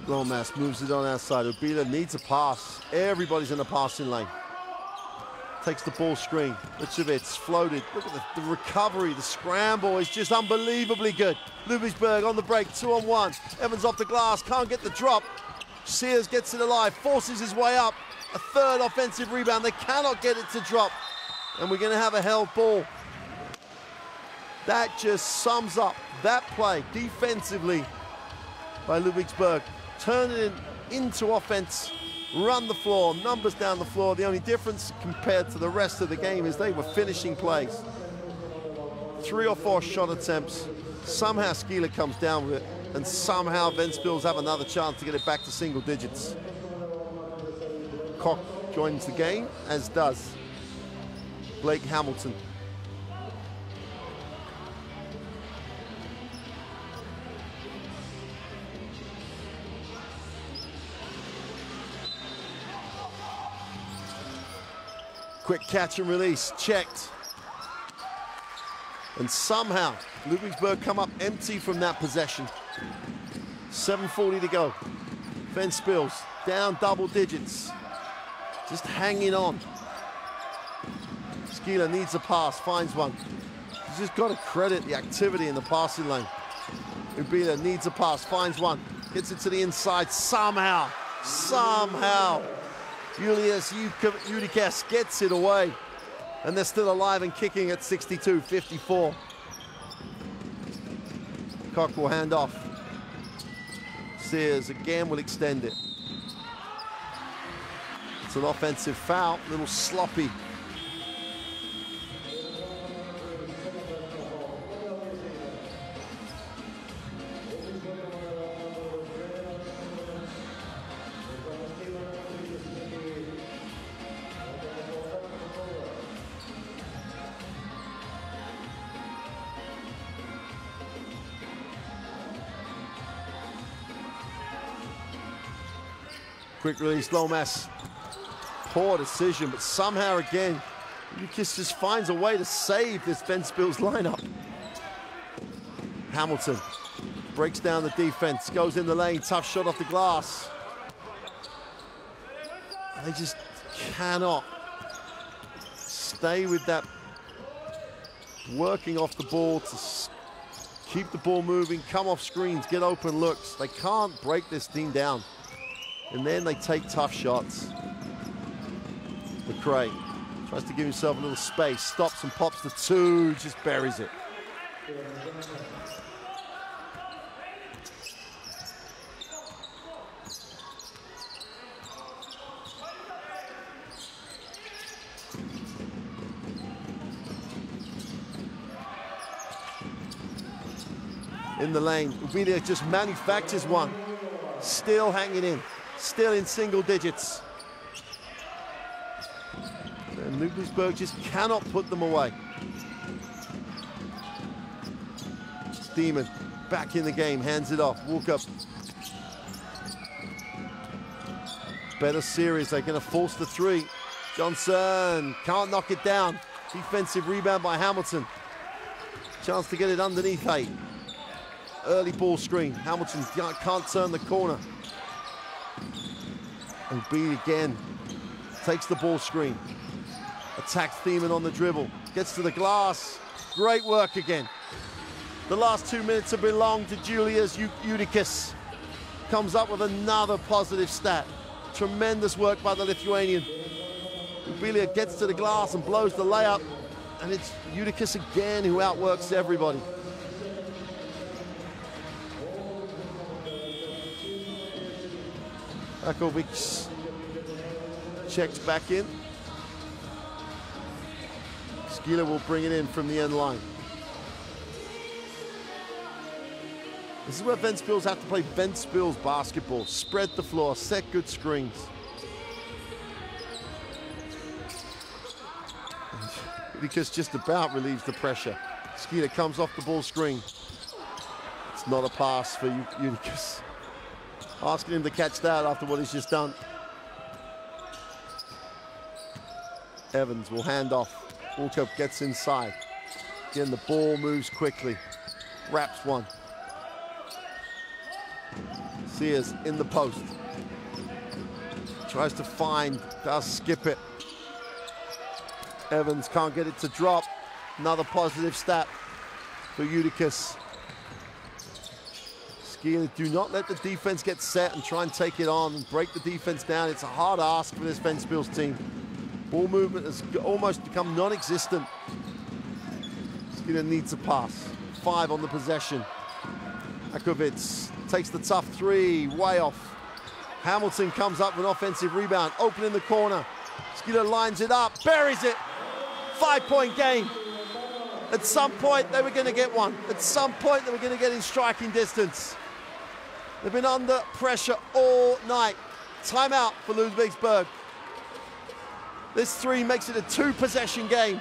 Lomas moves it on outside. Ubila needs a pass. Everybody's in the passing lane. Takes the ball screen. Vucevic floated. Look at the recovery. The scramble is just unbelievably good. Ludwigsburg on the break, 2-on-1. Evans off the glass, can't get the drop. Sears gets it alive, forces his way up. A third offensive rebound. They cannot get it to drop. And we're going to have a held ball. That just sums up that play defensively by Ludwigsburg. Turn it into offense, run the floor, numbers down the floor. The only difference compared to the rest of the game is they were finishing plays. 3 or 4 shot attempts. Somehow Skeeler comes down with it, and somehow Ventspils have another chance to get it back to single digits. Koch joins the game, as does Blake Hamilton. Quick catch and release, checked. And somehow, Ludwigsburg come up empty from that possession. 7:40 to go. Ventspils down double digits. Just hanging on. Skeeler needs a pass, finds one. He's just got to credit the activity in the passing lane. Ubila needs a pass, finds one. Gets it to the inside somehow. Julius Udikes gets it away. And they're still alive and kicking at 62-54. Cock will hand off. Sears again will extend it. It's an offensive foul, a little sloppy. Quick release, Lomas. Poor decision, but somehow again, Lucas just finds a way to save this Ventspils lineup. Hamilton breaks down the defense, goes in the lane, tough shot off the glass. They just cannot stay with that working off the ball to keep the ball moving, come off screens, get open looks. They can't break this team down. And then they take tough shots. McRae tries to give himself a little space, stops and pops the two, just buries it. In the lane, Ubila just manufactures one. Still hanging in. Still in single digits. And Ludwigsburg just cannot put them away. Demon back in the game, hands it off, walk up. Better series, they're gonna force the three. Johnson can't knock it down. Defensive rebound by Hamilton. Chance to get it underneath 8. Early ball screen, Hamilton can't turn the corner. And B again, takes the ball screen. Attacks Thiemann on the dribble, gets to the glass. Great work again. The last 2 minutes have belonged to Julius Udikes. Comes up with another positive stat. Tremendous work by the Lithuanian. Ubila gets to the glass and blows the layup. And it's Udikes again who outworks everybody. Rakovic checks back in. Skeeler will bring it in from the end line. This is where Ventspils have to play Ventspils basketball. Spread the floor, set good screens. Because just about relieves the pressure. Skeeler comes off the ball screen. It's not a pass for Udikes. Asking him to catch that after what he's just done. Evans will hand off. Walkup gets inside. Again, the ball moves quickly. Wraps one. Sears in the post. Tries to find, does skip it. Evans can't get it to drop. Another positive stat for Udikes. Do not let the defense get set and try and take it on and break the defense down. It's a hard ask for this Ventspils team. Ball movement has almost become non-existent. Skeeler needs a pass. 5 on the possession. Akovic takes the tough 3, way off. Hamilton comes up with an offensive rebound, open in the corner. Skeeler lines it up, buries it. 5-point game. At some point, they were going to get one. At some point, they were going to get in striking distance. They've been under pressure all night. Timeout for Ludwigsburg. This 3 makes it a 2-possession game.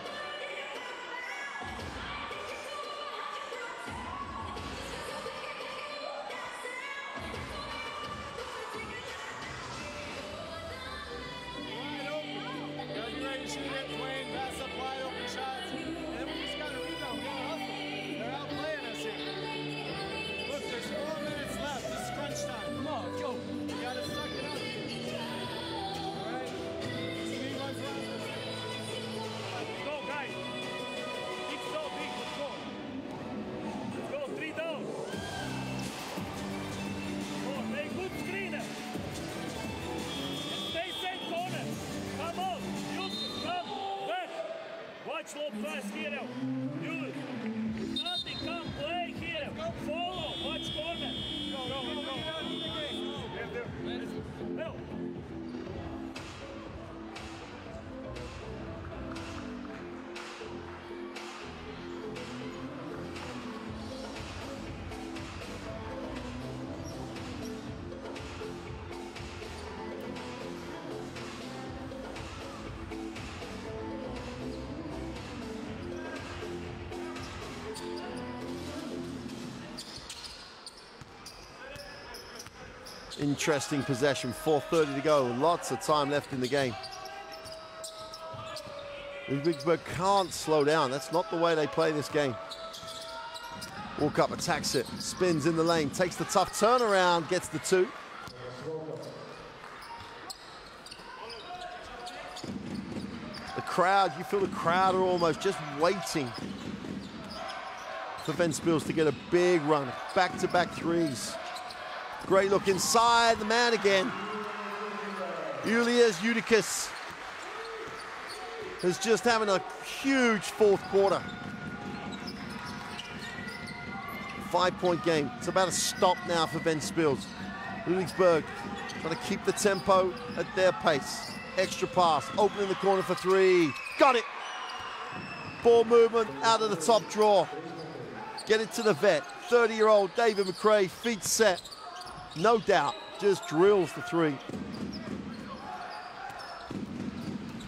Interesting possession, 4:30 to go. Lots of time left in the game. Ludwigsburg can't slow down. That's not the way they play this game. Walk up, attacks it, spins in the lane, takes the tough turnaround, gets the 2. The crowd, you feel the crowd are almost just waiting for Ventspils to get a big run. Back-to-back 3s. Great look inside, the man again. Julius Judicus is just having a huge 4th quarter. 5-point game. It's about a stop now for Ventspils. Ludwigsburg trying to keep the tempo at their pace. Extra pass, open in the corner for 3. Got it! Ball movement out of the top drawer. Get it to the vet. 30-year-old David McRae, feet set. No doubt, just drills the 3.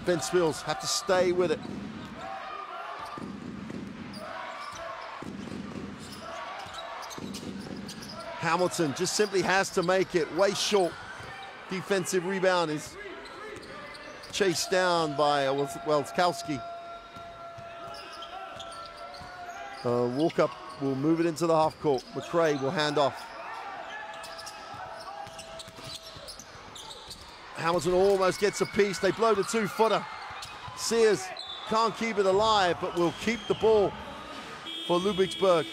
Ventspils have to stay with it. Hamilton just simply has to make it. Way short. Defensive rebound is chased down by Welskowski. Walkup will move it into the half court. McRae will hand off. Hamilton almost gets a piece. They blow the 2-footer. Sears can't keep it alive, but will keep the ball for Ludwigsburg.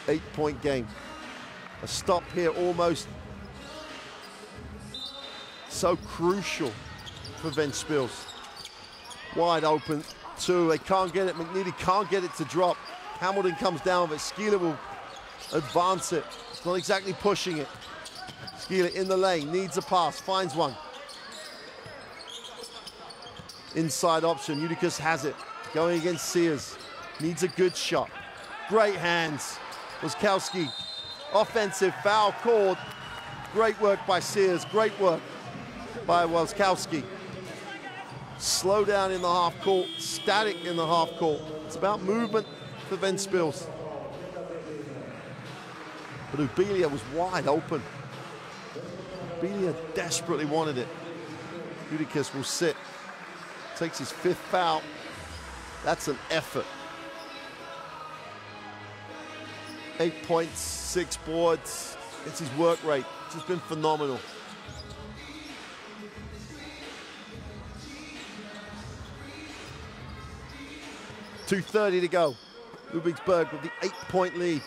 Eight-point game. A stop here almost so crucial for Ventspils. Wide open. 2, they can't get it. McNeely can't get it to drop. Hamilton comes down with it. Skeeler will advance it. It's not exactly pushing it. Skeeler in the lane, needs a pass, finds one. Inside option, Judicus has it. Going against Sears, needs a good shot. Great hands, Welskowski. Offensive foul called. Great work by Sears, great work by Welskowski. Slow down in the half court, static in the half court. It's about movement for Ventspils. But Ubelia was wide open. Ubelia desperately wanted it. Judicus will sit. Takes his 5th foul. That's an effort. 8 points, 6 boards. It's his work rate. It's just been phenomenal. .230 to go. Ludwigsburg with the 8-point lead.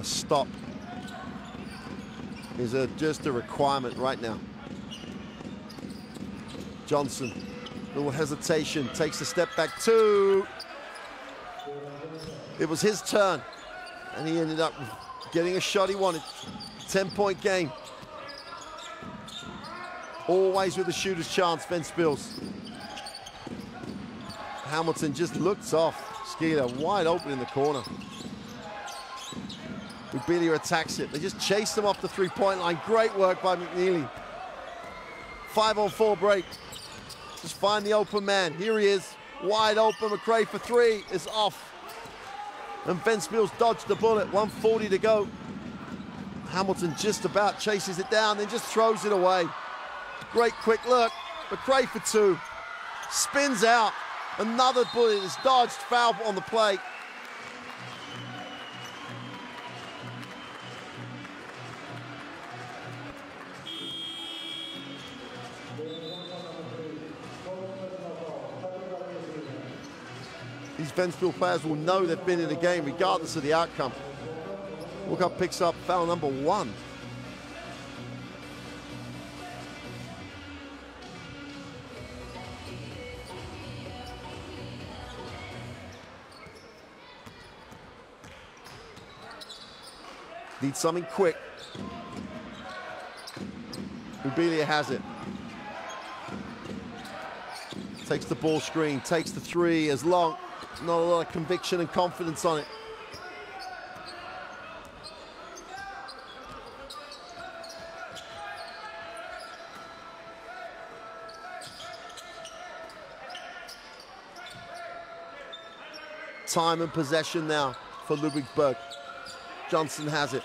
A stop is just a requirement right now. Johnson, little hesitation, takes a step back 2. It was his turn, and he ended up getting a shot he wanted. 10-point game. Always with the shooter's chance, Ventspils. Hamilton just looks off. Skeeler wide open in the corner. Ubelia attacks it. They just chase them off the 3-point line. Great work by McNeely. 5-on-4 break. Just find the open man. Here he is. Wide open. McRae for 3 is off. And Ventspils dodged the bullet. 1:40 to go. Hamilton just about chases it down, then just throws it away. Great quick look. McRae for 2. Spins out. Another bullet is dodged. Foul on the play. These Ventspils players will know they've been in the game regardless of the outcome. Walkup picks up foul number 1. Need something quick. Ubelia has it. Takes the ball screen, takes the 3 as long. Not a lot of conviction and confidence on it. Time and possession now for Ludwigsburg. Johnson has it.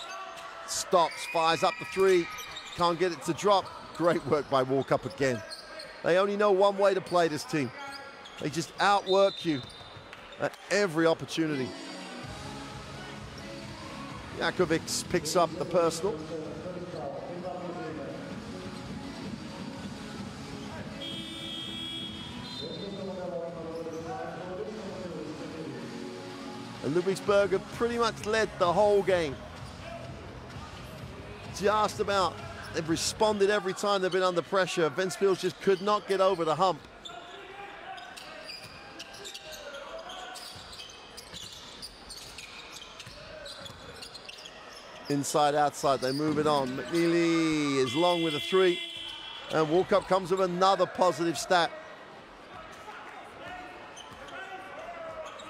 Stops, fires up the three. Can't get it to drop. Great work by Walkup again. They only know one way to play this team. They just outwork you at every opportunity. Jakovic picks up the personal. And Ludwigsburg have pretty much led the whole game. Just about. They've responded every time they've been under pressure. Ventspils just could not get over the hump. Inside, outside, they move it on. McNeely is long with a three. And Walkup comes with another positive stat.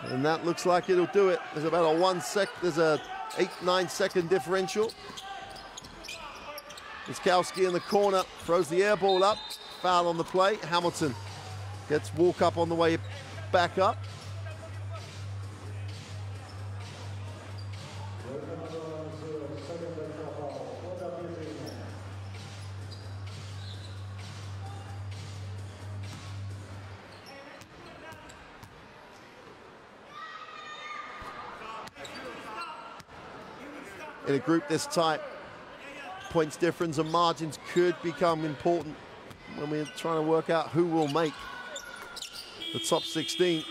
And that looks like it'll do it. There's about there's a 8-9 second differential. Wiskowski in the corner, throws the air ball up. Foul on the play. Hamilton gets Walkup on the way back up. In a group this tight, points difference and margins could become important when we're trying to work out who will make the top 16.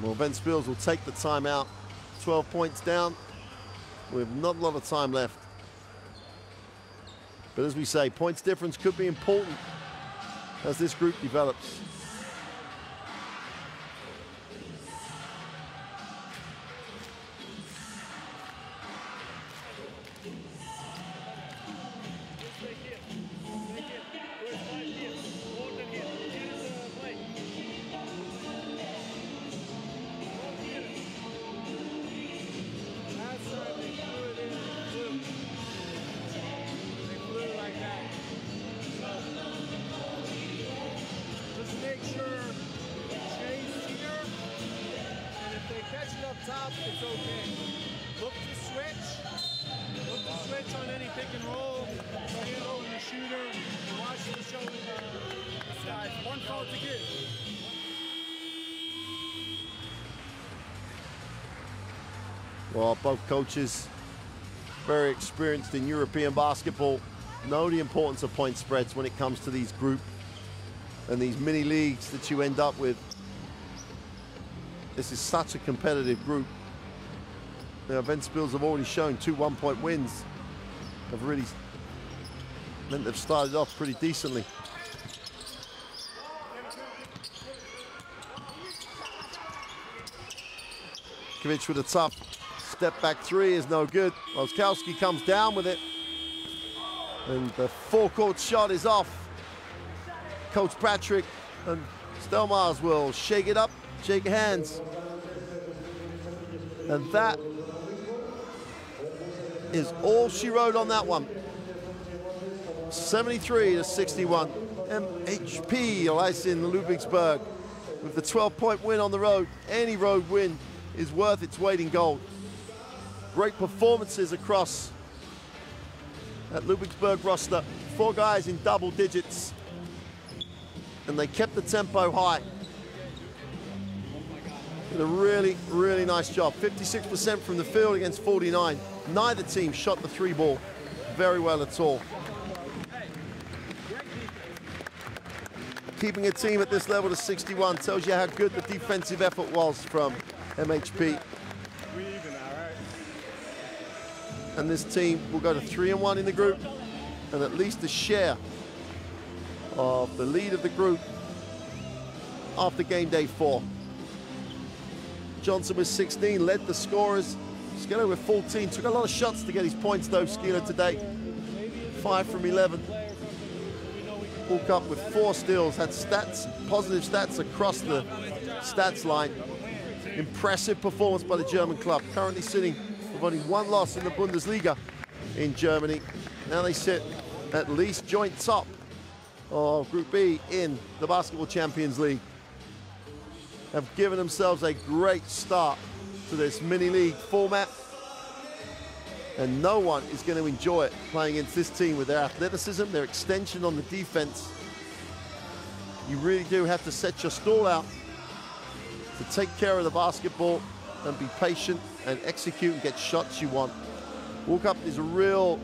Well, Ventspils will take the timeout. 12 points down. With not a lot of time left. But as we say, points difference could be important as this group develops. Well, both coaches, very experienced in European basketball, know the importance of point spreads when it comes to these group and these mini leagues that you end up with. This is such a competitive group. Now, Ventspils have already shown 2 one-point wins. Have really meant they've started off pretty decently. Kovic with a tough step back three is no good. Wiskowski comes down with it. And the forecourt shot is off. Coach Patrick and Stelmars will shake it up, shake hands. And that is all she wrote on that one. 73-61. MHP Riesen Ludwigsburg with the 12-point win on the road. Any road win is worth its weight in gold. Great performances across that Ludwigsburg roster. 4 guys in double digits. And they kept the tempo high. Did a really, really nice job. 56% from the field against 49. Neither team shot the 3 ball very well at all. Keeping a team at this level to 61 tells you how good the defensive effort was from MHP. And this team will go to 3-1 in the group and at least a share of the lead of the group after game day 4. Johnson with 16, led the scorers. Skeeler with 14, took a lot of shots to get his points though, Skeeler today. 5 from 11. Walkup with 4 steals, had stats, positive stats across the stats line. Impressive performance by the German club, currently sitting with only one loss in the Bundesliga in Germany. Now they sit at least joint top of Group B in the Basketball Champions League. Have given themselves a great start to this mini-league format. And no one is going to enjoy it playing against this team with their athleticism, their extension on the defense. You really do have to set your stall out to take care of the basketball and be patient and execute and get shots you want. Walkup is a real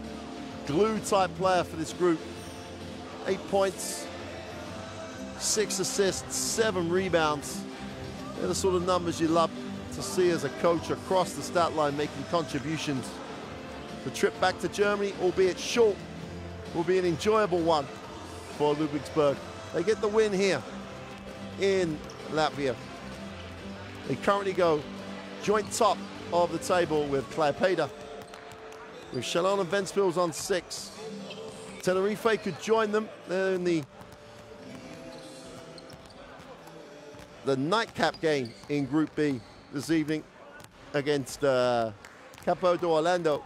glue type player for this group. 8 points, 6 assists, 7 rebounds. They're the sort of numbers you love to see as a coach across the stat line making contributions. The trip back to Germany, albeit short, will be an enjoyable one for Ludwigsburg. They get the win here in Latvia. They currently go joint top of the table with Klaipėda, with Chalon and Ventspils on 6. Tenerife could join them. They're in the nightcap game in Group B this evening against Capo do Orlando.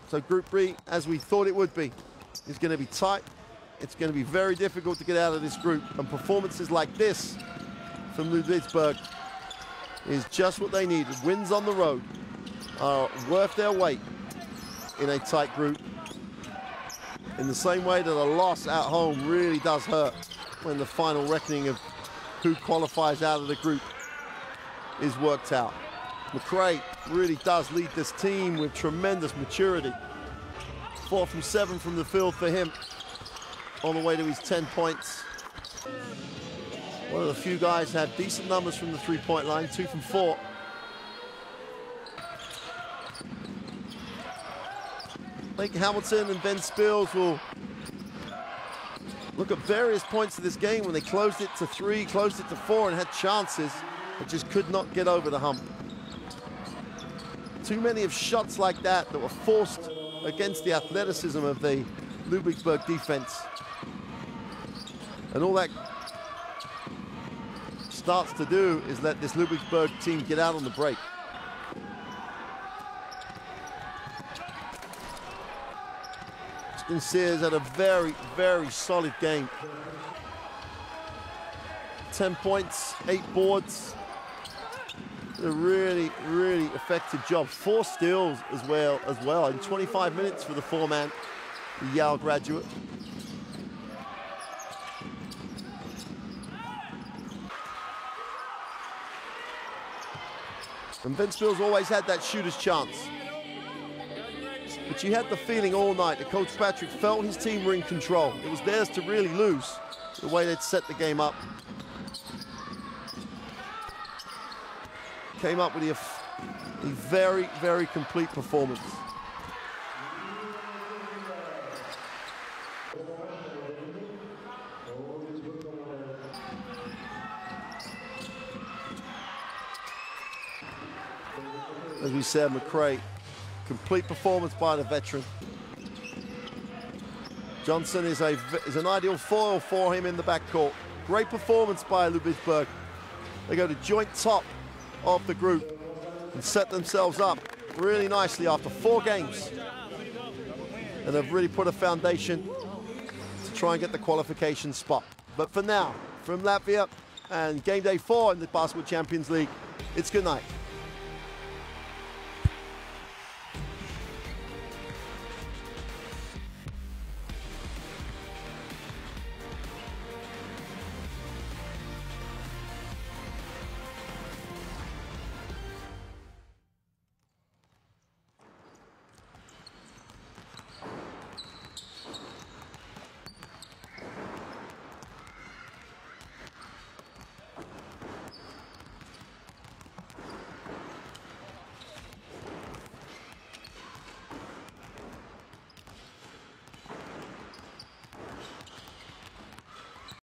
So Group B, as we thought it would be, is going to be tight. It's going to be very difficult to get out of this group. And performances like this from Ludwigsburg is just what they need. Wins on the road are worth their weight in a tight group. In the same way that a loss at home really does hurt when the final reckoning of who qualifies out of the group is worked out. McRae really does lead this team with tremendous maturity. 4 from 7 from the field for him on the way to his 10 points. One of the few guys had decent numbers from the three-point line, 2 from 4. I think Hamilton and Ventspils will look at various points of this game when they closed it to 3, closed it to 4, and had chances, but just could not get over the hump. Too many of shots like that that were forced against the athleticism of the Ludwigsburg defense. And all that starts to do is let this Ludwigsburg team get out on the break. Sears had a very, very solid game. 10 points, 8 boards. A really, really effective job. 4 steals as well in 25 minutes for the 4-man, the Yale graduate. And Ventspils always had that shooter's chance. But you had the feeling all night that Coach Patrick felt his team were in control. It was theirs to really lose, the way they'd set the game up. Came up with a very, very complete performance. As we said, McRae, complete performance by the veteran. Johnson is an ideal foil for him in the backcourt. Great performance by Ludwigsburg. They go to joint top of the group and set themselves up really nicely after 4 games. And they've really put a foundation to try and get the qualification spot. But for now, from Latvia and game day 4 in the Basketball Champions League, it's good night.